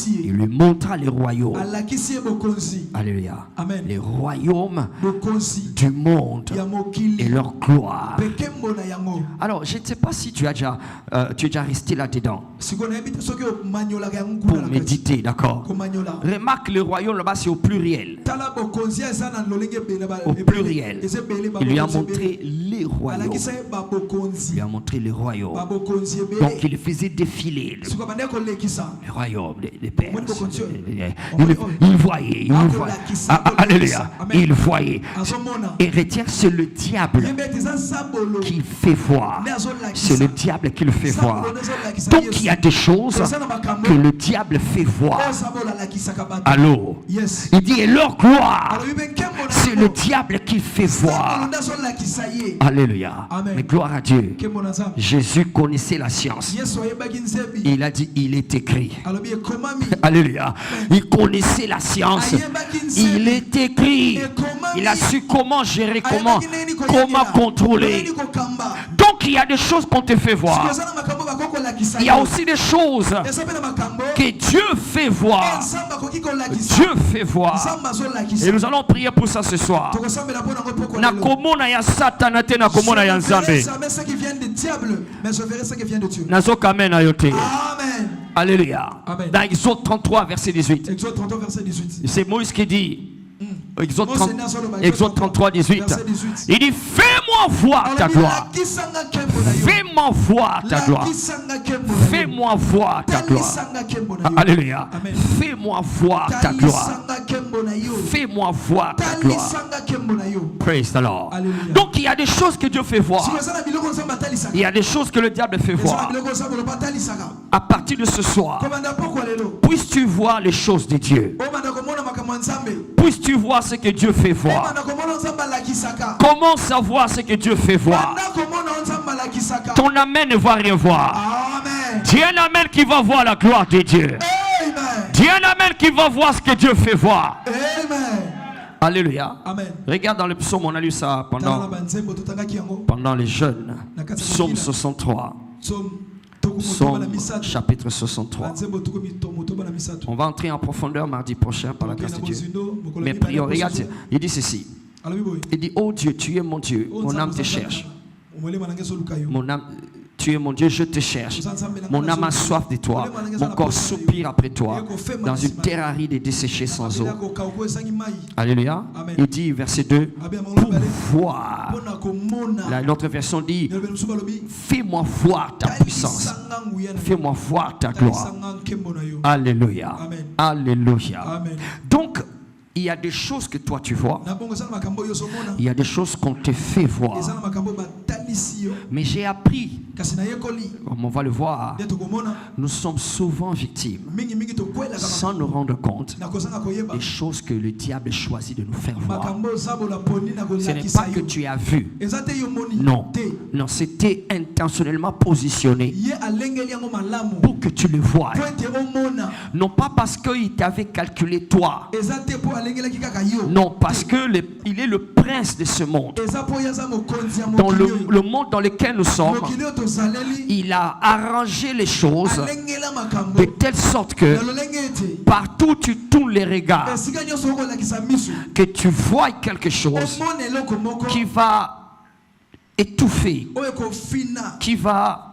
Il lui montra les royaumes. Alléluia. Les royaumes du monde et leur gloire. Alors, je ne sais pas si tu es déjà resté là-dedans pour méditer, d'accord? Remarque, le royaume là-bas, c'est au pluriel. Au pluriel. Il lui a montré les royaumes. Il lui a montré les royaumes. Donc, il faisait défiler le royaume des Perses. Il voyait. Alléluia. Il voyait. Et retiens, c'est le diable qui fait voir. C'est le diable qui le fait voir. Donc il y a des choses que le diable fait voir. Allô? Il dit, et leur gloire, c'est le diable qui fait voir. Alléluia. Mais gloire à Dieu. Jésus connaissait la science. Il a dit, il est écrit. Alléluia. Il connaissait la science. Il est écrit. Il a su comment gérer, comment contrôler. Donc il y a des choses qu'on te fait voir. Il y a aussi des choses que Dieu fait voir. Dieu fait voir. Et nous allons prier pour ça ce soir. Nakomona ya Satana te nakomona ya Nzambe. Nazo kamena yote. Alléluia. Dans Exode 33 verset 18. C'est Moïse qui dit. Exode 33, 18. Il dit, fais-moi voir ta gloire. Fais-moi voir ta gloire. Fais-moi voir ta gloire. Alléluia. Fais-moi voir ta gloire. Fais-moi voir ta gloire. Praise the Lord. Donc il y a des choses que Dieu fait voir. Il y a des choses que le diable fait voir. À partir de ce soir, puisses-tu voir les choses de Dieu. Puisses-tu voir ce que Dieu fait voir. Comment savoir ce que Dieu fait voir? Ton amen ne va rien voir. Dis un amen qui va voir la gloire de Dieu. Dis un amen qui va voir ce que Dieu fait voir. Alléluia. Regarde dans le psaume, on a lu ça pendant les jeûnes. Psaume 63. Psaume chapitre 63. On va entrer en profondeur mardi prochain par la grâce de Dieu. Mais prions, regarde, il dit ceci. Il dit, oh Dieu, tu es mon Dieu, mon âme te cherche. Mon âme, tu es mon Dieu, je te cherche. Mon âme a soif de toi. Mon corps soupire après toi. Dans une terre aride et desséchée sans eau. Alléluia. Il dit, verset 2, pour voir. L'autre version dit, fais-moi voir ta puissance. Fais-moi voir ta gloire. Alléluia. Alléluia. Donc, il y a des choses que toi tu vois. na bongo eza na makambo oyo ozomona Il y a des choses qu'on te fait voir. eza na makambo oyo batalisi yo Mais j'ai appris, kasi nayekoli comme on va le voir, nde tokomona nous sommes souvent victimes, mingi tokwelaka sans nous rendre compte, na kozanga koyeba des choses que le diable choisit de nous faire voir. makambo ozabola poni na Ce n'est kolakisa pas que yo tu as vu. eza te yo moni Non, te non, c'était intentionnellement positionné ye alengeli yango malamu pour que tu le vois. po ete omona Non pas parce qu'il t'avait calculé toi. eza te po alengelaki kaka yo Non, parce que il est le prince de ce monde. eza po ye aza mokonzi ya Dans mokili oyo le monde dans lequel nous sommes, mokili oyo tozaleli il a arrangé les choses alengela makambo de telle sorte que na lolenge ete partout où tu tournes les regards, esika nyonso okolakisa miso que tu vois quelque chose omona eloko moko qui va étouffer, oyo ekofina qui va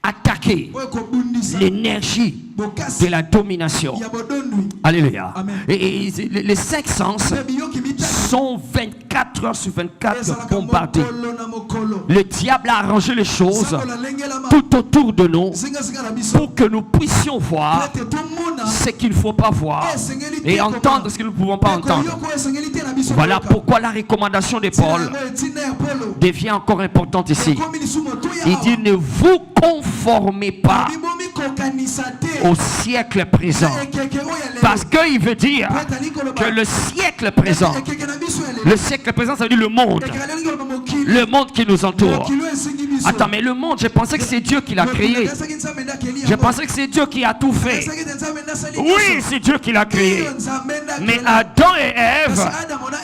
attaquer oyo ekobundisa l'énergie de bokasi la domination. ya bodondwi Alléluia. Amen. Et les cinq sens mpe biyoki mitatu sont 24 heures sur 24 ezalaka bombardés. mokolo na mokolo Le diable a arrangé les choses sango nalengelama tout autour de nous zingazinga na biso pour que nous puissions voir ete tomona ce qu'il ne faut pas voir esengeli te et komona. entendre ce que nous ne pouvons pas Mpe entendre. koyoka oyo esengeli te na biso Voilà koyoka. pourquoi la recommandation de Ntina Paul yango etina ya polo devient encore importante ici. ekomi lisumu otoya Il awa. dit ne vous conformez pas bibomi kokanisa te au siècle présent. ekeke oyo ya lelo. Parce qu'il veut dire Po etali koloba, que le siècle présent, ekeke na biso ya lelo. le siècle présent, ça veut dire le monde, Ekeke alingi koloba mokili. le monde qui nous entoure. Mokili oyo esengi biso. Attends, mais le monde, je pensais que c'est Dieu qui l'a Mokili créé. esaki nzambe nde akeli Je yango. pensais que c'est Dieu qui a tout fait. Esaki ete nzambe nde asali Oui, nyonso. c'est Dieu qui l'a créé. Oyo nzambe nde akeli. Mais Adam et Ève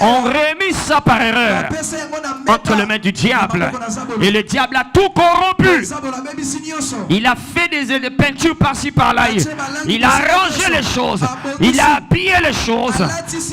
ont remis ça par erreur Bapesa yango na meta. entre les mains du diable. Na maboko na Zabolo. Et le diable a tout corrompu. Zabolo abebisi nyonso. Il a fait des peintures par-ci par-là. Il a arrangé les choses. Il a habillé les choses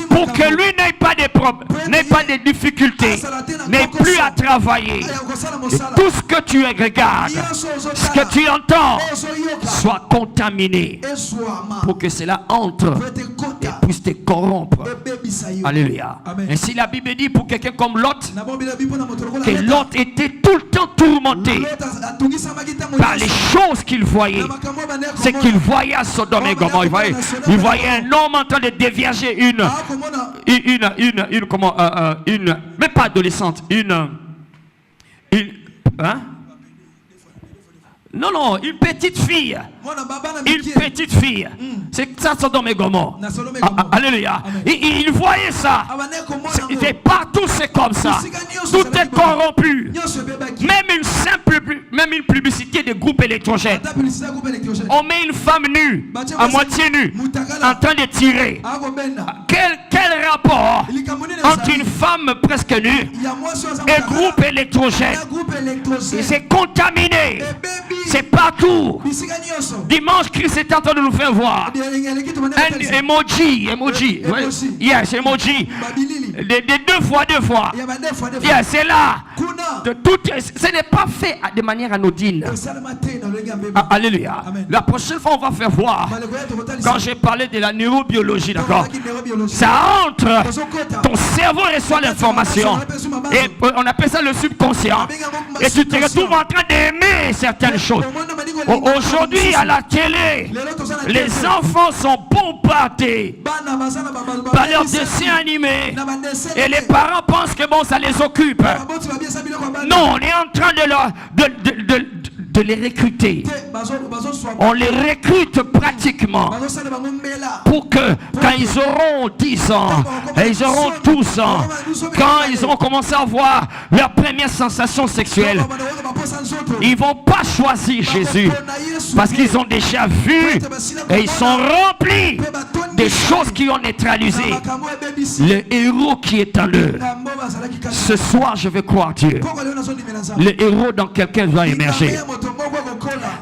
pour que lui n'ait pas de problèmes, n'ait pas de difficultés, n'ait plus à travailler. Aya kosala Et mosala. tout ce que tu regardes, Nyonso ozotala. ce que tu entends, Ozoyoka. soit contaminé Ezwama. pour que cela entre Po ete et kota. puisse te corrompre. Ebebisa yo. Alléluia. Amen. Ainsi la Bible dit pour quelqu'un comme Lot Na bombi na bipo na moto lokola que leta. Lot était tout le temps tourmenté Lot atungisamaki ntango par les nyonso. choses qu'il voyait. Na makambo abandaki C'est komona. qu'il voyait à Sodome et Gomorrhe. Il voyait un homme en train de dévierger Akomona mais pas adolescente, hein? Non, une petite fille. mwana baba na Une mikie. petite fille. C'est ça, Sodome et Gomorrhe. Na Sodome et Ah, Gomorrhe. Alléluia. Amen. Il voyait ça. Abandaki komona C'est yango. partout, c'est comme ça. Tout est corrompu. Nyonso ebebaki. Même une publicité de groupe électrogène. Ata publicité ya groupe électrogène. On met une femme nue, à moitié nue, en train de tirer. Akobenda. Quel rapport Likambo nini entre ezali? une femme presque nue Ya mwasi oyo aza et motakala. groupe électrogène? Ya groupe électrogène. C'est contaminé. Ebebi. C'est partout. Bisika nyonso. Dimanche, Christ est en train de nous faire voir Eleki tomane un kotalisa. emoji. Emoji. Yes, emoji. Babilili. De deux fois. Ya bade fois. Yes, c'est là. Kuna. Ce n'est pas fait de manière anodine. Esalama te na lolenge ya mbeba. Ah, alléluia. Amen. La prochaine fois, on va faire voir. Maleko ya tokotalisa. Quand j'ai parlé de la neurobiologie, d'accord? Tolobaki neurobiologie. Ça entre. Tozokota. Ton cerveau reçoit l'information. Et on appelle ça le subconscient. Et tu te retrouves en train d'aimer certaines choses. Aujourd'hui, à la télé, les enfants sont bombardés par leurs dessins animés. Et les parents pensent que bon, ça les occupe. Non, on est en train de les recruter. On les recrute pratiquement pour que quand ils auront 10 ans, et ils auront 12 ans, quand ils auront commencé à avoir leur première sensation sexuelle, ils vont pas choisir Jésus parce qu'ils ont déjà vu et ils sont remplis des choses qui ont neutralisé le héros qui est en eux. Ce soir, je vais croire Dieu. Le héros dans quelqu'un va émerger.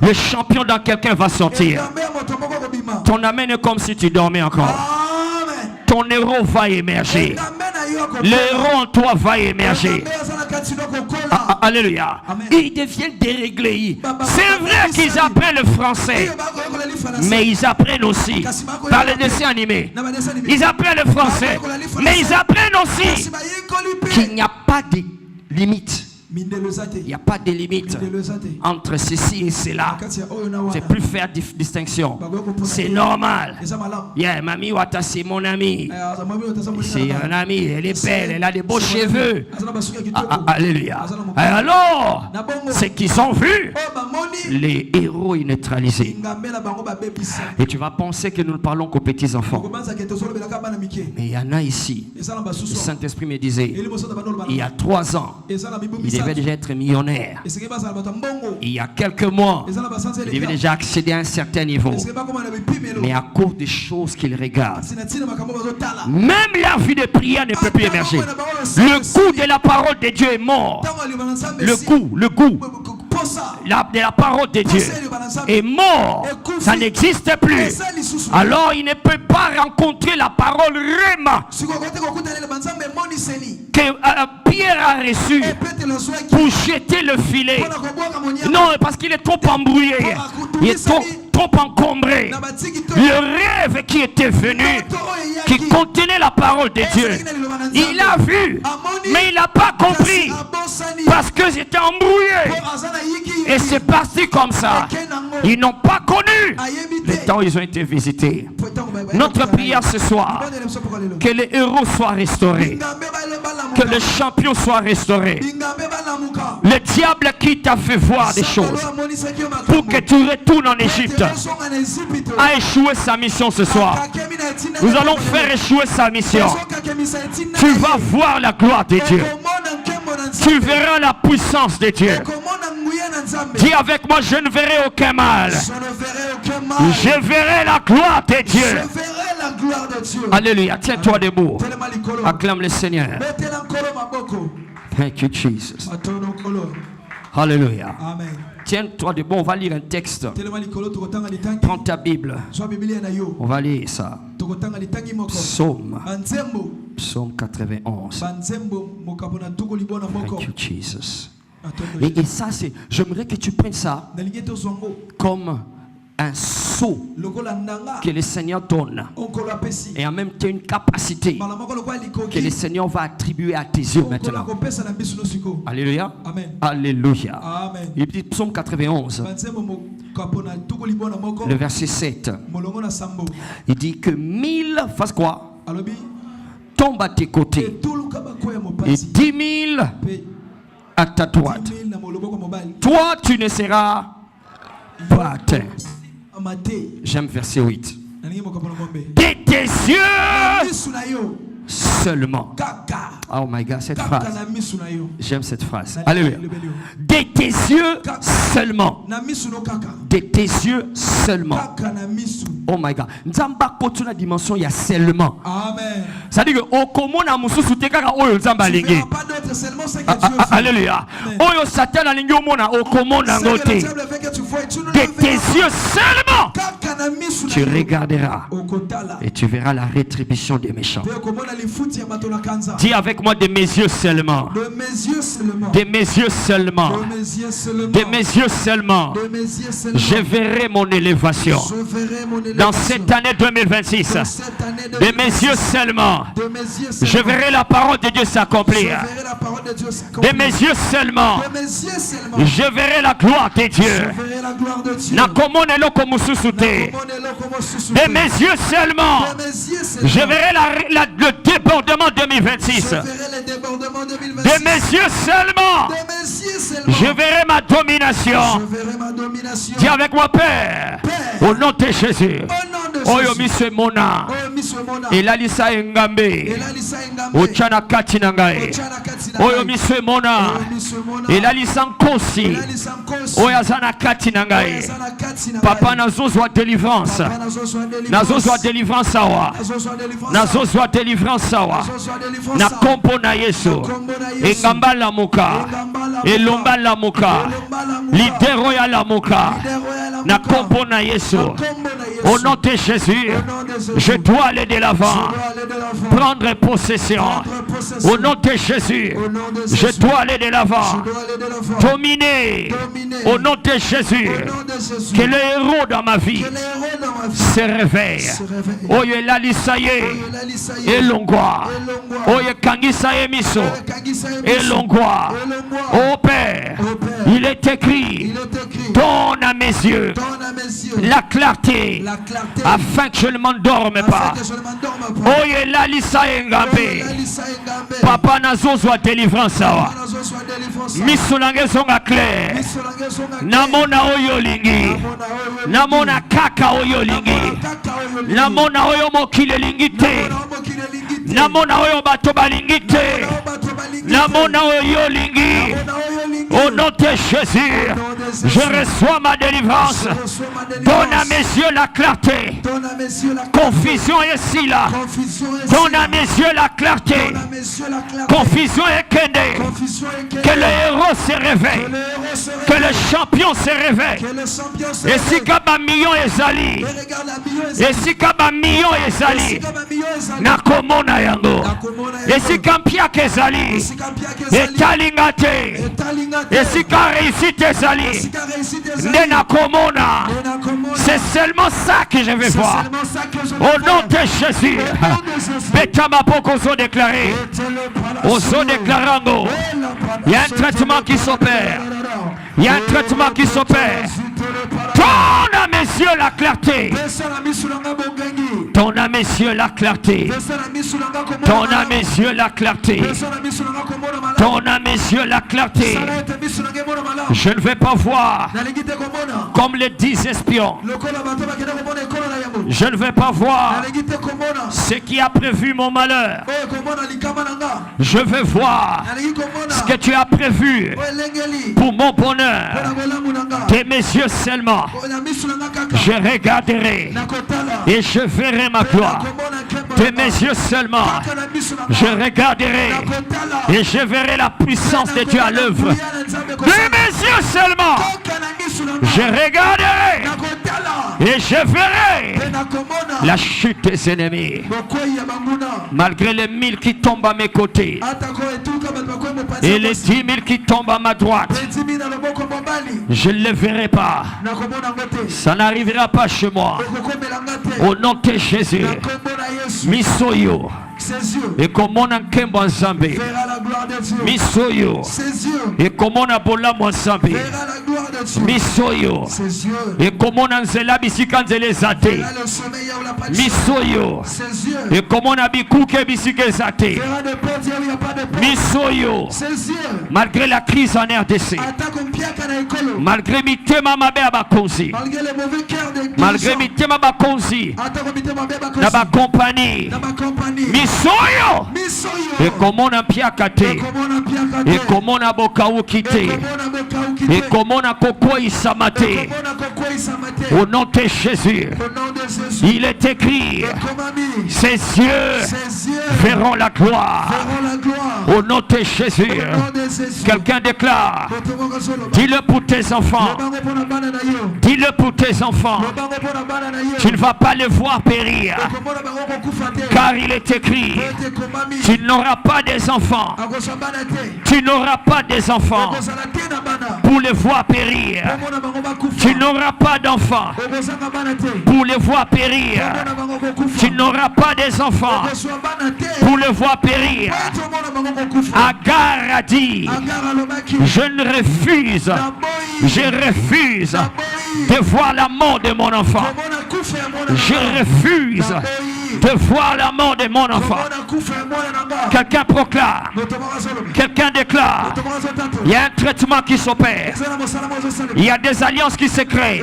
Le champion dans quelqu'un va sortir. Ton amen est comme si tu dormais encore. Ton héros va émerger. Le héros en toi va émerger. Alléluia. Ils deviennent déréglés. C'est vrai qu'ils apprennent le français, mais ils apprennent aussi par les dessins animés. Ils apprennent le français, mais ils apprennent aussi qu'il n'y a pas de limite Il n'y a pas de limite entre ceci et cela. C'est plus faire distinction. C'est normal. Yeah, Mamie Wata, c'est mon ami. C'est un ami. Elle est belle. Elle a des beaux cheveux. Alléluia. Alors, c'est qu'ils ont vu les héros neutralisés. Et tu vas penser que nous ne parlons qu'aux petits enfants. Mais il y en a ici. Le Saint-Esprit me disait, il y a 3 ans, il devait déjà être millionnaire. Il y a quelques mois, il devait déjà accéder à un certain niveau. Mais à cause des choses qu'il regarde, même la vie de prière ne peut plus émerger. Le goût de la parole de Dieu est mort. Le goût de la parole de Dieu est mort. Ça n'existe plus. Alors il ne peut pas rencontrer la parole Réma que Pierre a reçu pour jeter le filet. Non, parce qu'il est trop embrouillé. Il est trop encombré. Le rêve qui était venu, qui contenait la parole de Dieu, il a vu, mais il n'a pas compris parce que c'était embrouillé. Et c'est parti comme ça. Ils n'ont pas connu le temps où ils ont été visités. Notre prière ce soir, que les héros soient restaurés, que le champion soit restauré. Le diable qui t'a fait voir des choses pour que tu retournes en Égypte a échoué sa mission ce soir. Nous allons faire échouer sa mission. Tu vas voir la gloire de Dieu. Tu verras la puissance de Dieu. Dis avec moi, je ne verrai aucun mal. Je verrai la gloire de Dieu. Alléluia. Tiens-toi debout. Acclame le Seigneur. Thank you, Jesus. Alléluia. Tiens-toi debout. On va lire un texte. Prends ta Bible. On va lire ça. Psaume 91. Thank you, Jesus. Et ça, c'est. J'aimerais que tu prennes ça comme un sceau que le Seigneur donne et en même temps une capacité que le Seigneur va attribuer à tes yeux maintenant. Alléluia. Amen. Alléluia. Amen. Il dit Psaume 91, le verset 7. Il dit que 1000, fasse quoi? Tombe à tes côtés et 10 000 à ta droite. Toi, tu ne seras pas atteint. J'aime verset 8. De tes yeux seulement. Oh my God, cette phrase. J'aime cette phrase. Alléluia. De tes yeux seulement. De tes yeux seulement. Oh my God. Nzamba kotu na dimension il y a seulement. Amen. Ça dit que au komona mususu tekaka oyo nzamba lingi. Alléluia. Oyo satan alingi omona au komona ngote. De tes yeux seulement. Tu regarderas et tu verras la rétribution des méchants. Dis avec moi, de mes yeux seulement. De mes yeux seulement. De mes yeux seulement. Je verrai mon élévation. Dans cette année 2026. De mes yeux seulement. Je verrai la parole de Dieu s'accomplir. De mes yeux seulement. Je verrai la gloire de Dieu. De mes yeux seulement. Je verrai le débordement 2026. De mes yeux seulement. Je verrai ma domination. Dis avec moi, Père, au nom de Jésus. Oyo mise mona. Elalisa engambe. Ochana kati nangae. Oyo mise mona. Elalisa nkosi. Oyazana kati nangae. Papa nazozwa délivrance. Nazozwa délivrance awa. Nazozwa délivrance awa. Na kompo na Yesu. Engamba la muka. Elomba la muka. Lidero ya la muka. Na kompo na Yesu. Au nom de Jésus, je dois aller de l'avant, prendre possession. Au nom de Jésus, je dois aller de l'avant, dominer. Au nom de Jésus, que le héros dans ma vie se réveille. Oye lalisaye elongwa. Oye kangisaye miso elongwa. Ô Père, il est écrit, donne à mes yeux la clarté afin que je ne m'endorme pas. Oye lalisaye ngambe. Papa nazozwa délivrance awa. Miso nangezonga clair. Namona oyo lingi. Namona kaka oyo lingi. Namona oyo mokile lingi te. Namona oyo bato balingi te. Namona oyo lingi. Au nom de Jésus, je reçois ma délivrance. Donne à mes yeux la clarté. Confusion est ici là. Donne à mes yeux la clarté. Confusion est kende. Que le héros se réveille. Que le champion se réveille. Et si kaba million ezali. Et si kaba million ezali. Nakomona yango. Et si kampia kezali. Et talingate. Et si ka réussite ezali. Nena komona. C'est seulement ça que je vais voir. Au nom de Jésus. Betama pokozo déclaré. Ozo déclarango. Il y a un traitement qui s'opère. Il y a un traitement qui s'opère. Donne à mes yeux la clarté. Donne à mes yeux la clarté. Donne à mes yeux la clarté. Donne à mes yeux la clarté. Je ne vais pas voir comme les 10 espions. Je ne vais pas voir ce qui a prévu mon malheur. Je veux voir ce que tu as prévu pour mon bonheur. De mes yeux seulement, je regarderai et je verrai ma gloire. De mes yeux seulement, je regarderai et je verrai la puissance de Dieu à l'œuvre. De mes yeux seulement, je regarderai et je verrai la chute des ennemis. Malgré les 1000 qui tombent à mes côtés et les 10 000 qui tombent à ma droite, je ne les verrai pas. Ça n'arrivera pas chez moi. Au nom de Jésus. Misoyo. Et comment on nkembo nzambe. Misoyo. Et comment on abola nzambe. Misoyo. Et comment on nzela bisika nzele zate. Misoyo. Et comment on abikuke bisike zate. Misoyo. Malgré la crise en RDC. Malgré mitema mabe abakonzi. Malgré mitema bakonzi. Na ba compagnie. Misoyo. Et comment on a piakate. Et comment on a bokaou quitté. Et comment on a koko isamate. Au nom de Jésus. Il est écrit. Ses yeux verront la gloire. Au nom de Jésus. Quelqu'un déclare. Dis-le pour tes enfants. Dis-le pour tes enfants. Tu ne vas pas les voir périr. Car il est écrit. Tu n'auras pas des enfants. Tu n'auras pas des enfants pour les voir périr. Tu n'auras pas d'enfants pour les voir périr. Tu n'auras pas des enfants pour les voir périr. Agar a dit, je refuse de voir la mort de mon enfant. Je refuse de voir la mort de mon enfant. Quelqu'un proclame. Quelqu'un déclare. Il y a un traitement qui s'opère. Il y a des alliances qui se créent.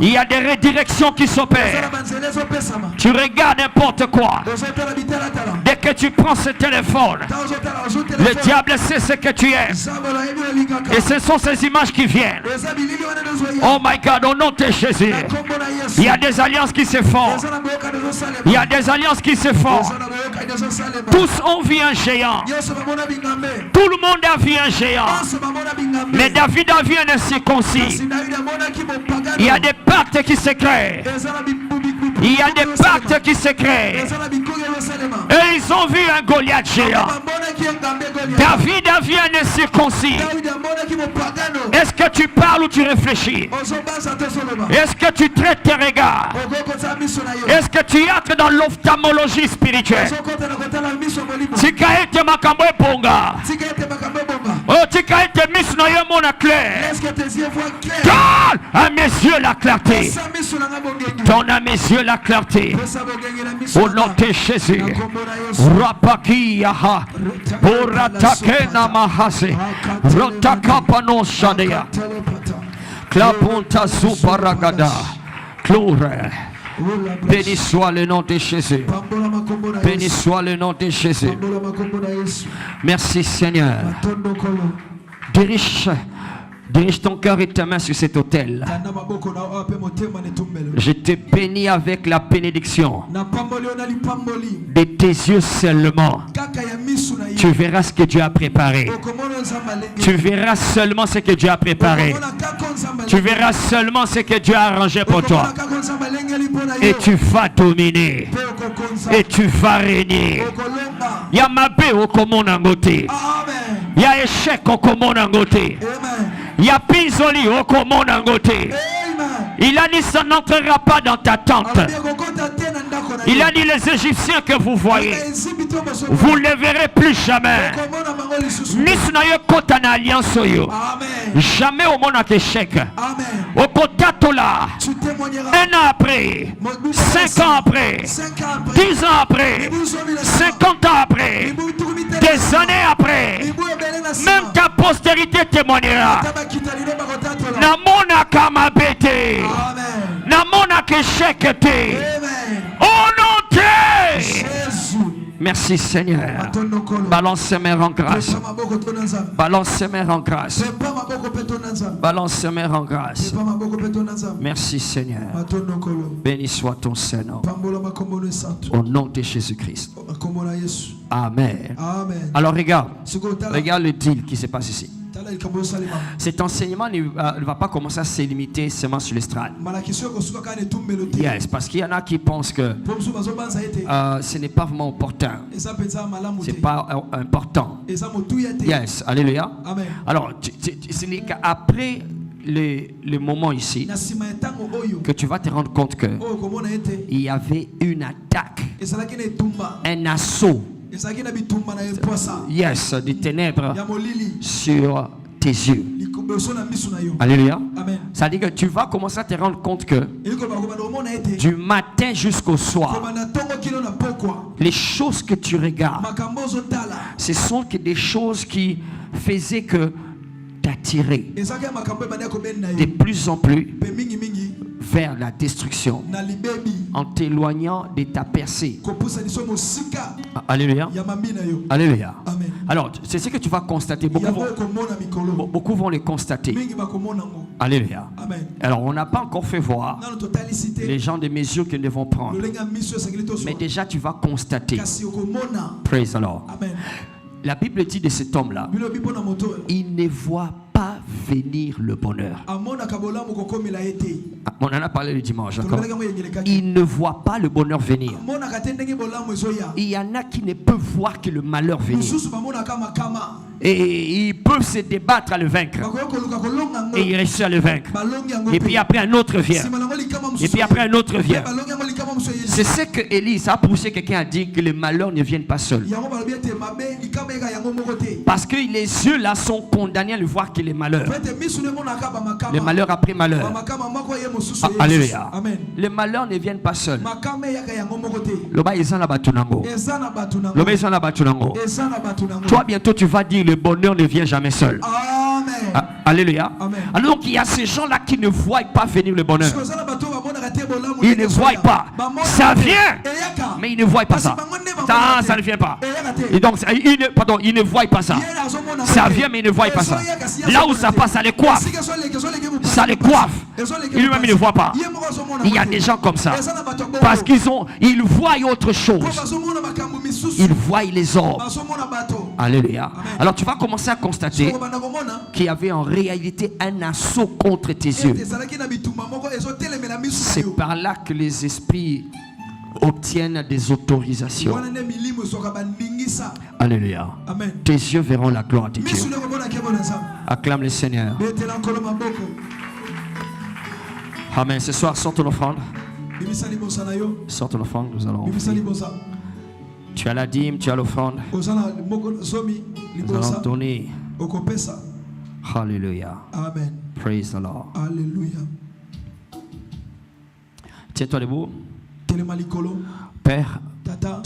Il y a des redirections qui s'opèrent. Tu regardes n'importe quoi. Dès que tu prends ce téléphone, le diable sait ce que tu es. Et ce sont ces images qui viennent. Oh my God, au nom de Jésus. Il y a des alliances qui se font. Il y a des alliances qui se font. Tous ont vu un géant. Tout le monde a vu un géant. Mais David a vu un incirconcis. Il y a des pactes qui se créent. Il y a des pactes qui se créent. Et ils ont vu un Goliath géant. David a vu un incirconcis. Est-ce que tu parles ou tu réfléchis? Est-ce que tu traites tes regards? Est-ce que tu entres dans l'ophtalmologie spirituelle? Tikaete makambo bonga. Oh, tikaete mis na yo mona clair. Donne à mes yeux la clarté. Donne à mes yeux la clarté. Au nom de Jésus. Rapaki yaha. Boratakena mahase. Rotakapano shadea. Klaponta suparagada. Gloire. Béni soit le nom de Jésus. Béni soit le nom de Jésus. Merci Seigneur. Dirige ton cœur et ta main sur cet autel. Je te bénis avec la bénédiction de tes yeux seulement. Tu verras ce que Dieu a préparé. Tu verras seulement ce que Dieu a préparé. Tu verras seulement ce que Dieu a arrangé pour toi. Et tu vas dominer. Et tu vas régner. Il y a Mabé au Komonangote. Il y a échec au Komonangote. Il y a Pinzoli au Komonangote. Il a dit ça n'entrera pas dans ta tente. Il a dit les Égyptiens que vous voyez, vous ne les verrez plus jamais. Jamais au monde échec. Au Kotatola, 1 an après, 5 ans après, 10 ans après, 50 ans après, des années après, même ta postérité témoignera. Namona kamabete, namona keshekete. Oh non, merci Seigneur. Balance ses mains en grâce. Balance ses mains en grâce. Balance ses mains en grâce. Merci Seigneur. Béni soit ton Saint-Nom. Au nom de Jésus-Christ. Amen. Alors regarde le deal qui se passe ici. Cet enseignement ne va pas commencer à se limiter seulement sur l'estrade. Yes, parce qu'il y en a qui pensent que ce n'est pas vraiment opportun. Ce n'est pas important. Yes, alléluia. Alors, ce n'est qu'après le moment ici que tu vas te rendre compte que il y avait une attaque, un assaut. Yes, des ténèbres sur tes yeux. Alléluia. Ça veut dire que tu vas commencer à te rendre compte que du matin jusqu'au soir, les choses que tu regardes, ce sont que des choses qui faisaient que t'attirer de plus en plus vers la destruction en t'éloignant de ta percée. Alléluia. Alléluia. Alors, c'est ce que tu vas constater. Beaucoup vont les constater. Alléluia. Alors, on n'a pas encore fait voir les gens des mesures qu'ils devront prendre. Mais déjà, tu vas constater. Praise the Lord. La Bible dit de cet homme-là, il ne voit pas venir le bonheur. On en a parlé le dimanche, d'accord? Il ne voit pas le bonheur venir. Il y en a qui ne peuvent voir que le malheur venir. Et ils peuvent se débattre à le vaincre. Et ils réussissent à le vaincre. Et puis après un autre vient. Et puis après un autre vient. C'est ce que Élise a poussé quelqu'un à dire, que le malheur ne vienne pas seul. Parce que les yeux là sont condamnés à le voir que les malheurs. Les malheurs après malheur. Alléluia. Les malheurs ne viennent pas seuls. Toi bientôt tu vas dire le bonheur ne vient jamais seul. Alléluia. Alors donc il y a ces gens là qui ne voient pas venir le bonheur. Ils ne voient pas. Ça vient, mais ils ne voient pas ça. Ça ne vient pas. Et donc, ils ne voient pas ça. Ça vient, mais ils ne voient pas ça. Là où ça passe, ça les coiffe. Ça les coiffe. Et lui-même, il ne voit pas. Il y a des gens comme ça. Parce ils voient autre chose. Ils voient les hommes. Alléluia. Alors, tu vas commencer à constater qu'il y avait en réalité un assaut contre tes yeux. C'est par là que les esprits obtiennent des autorisations. Alléluia. Amen. Tes yeux verront la gloire de Dieu. Acclame le Seigneur. Amen. Ce soir, sors ton offrande. Sors ton offrande, nous allons offrir. Tu as la dîme, tu as l'offrande. Nous allons donner. Alléluia. Amen. Praise the Lord. Alléluia. Tiens-toi debout. Père,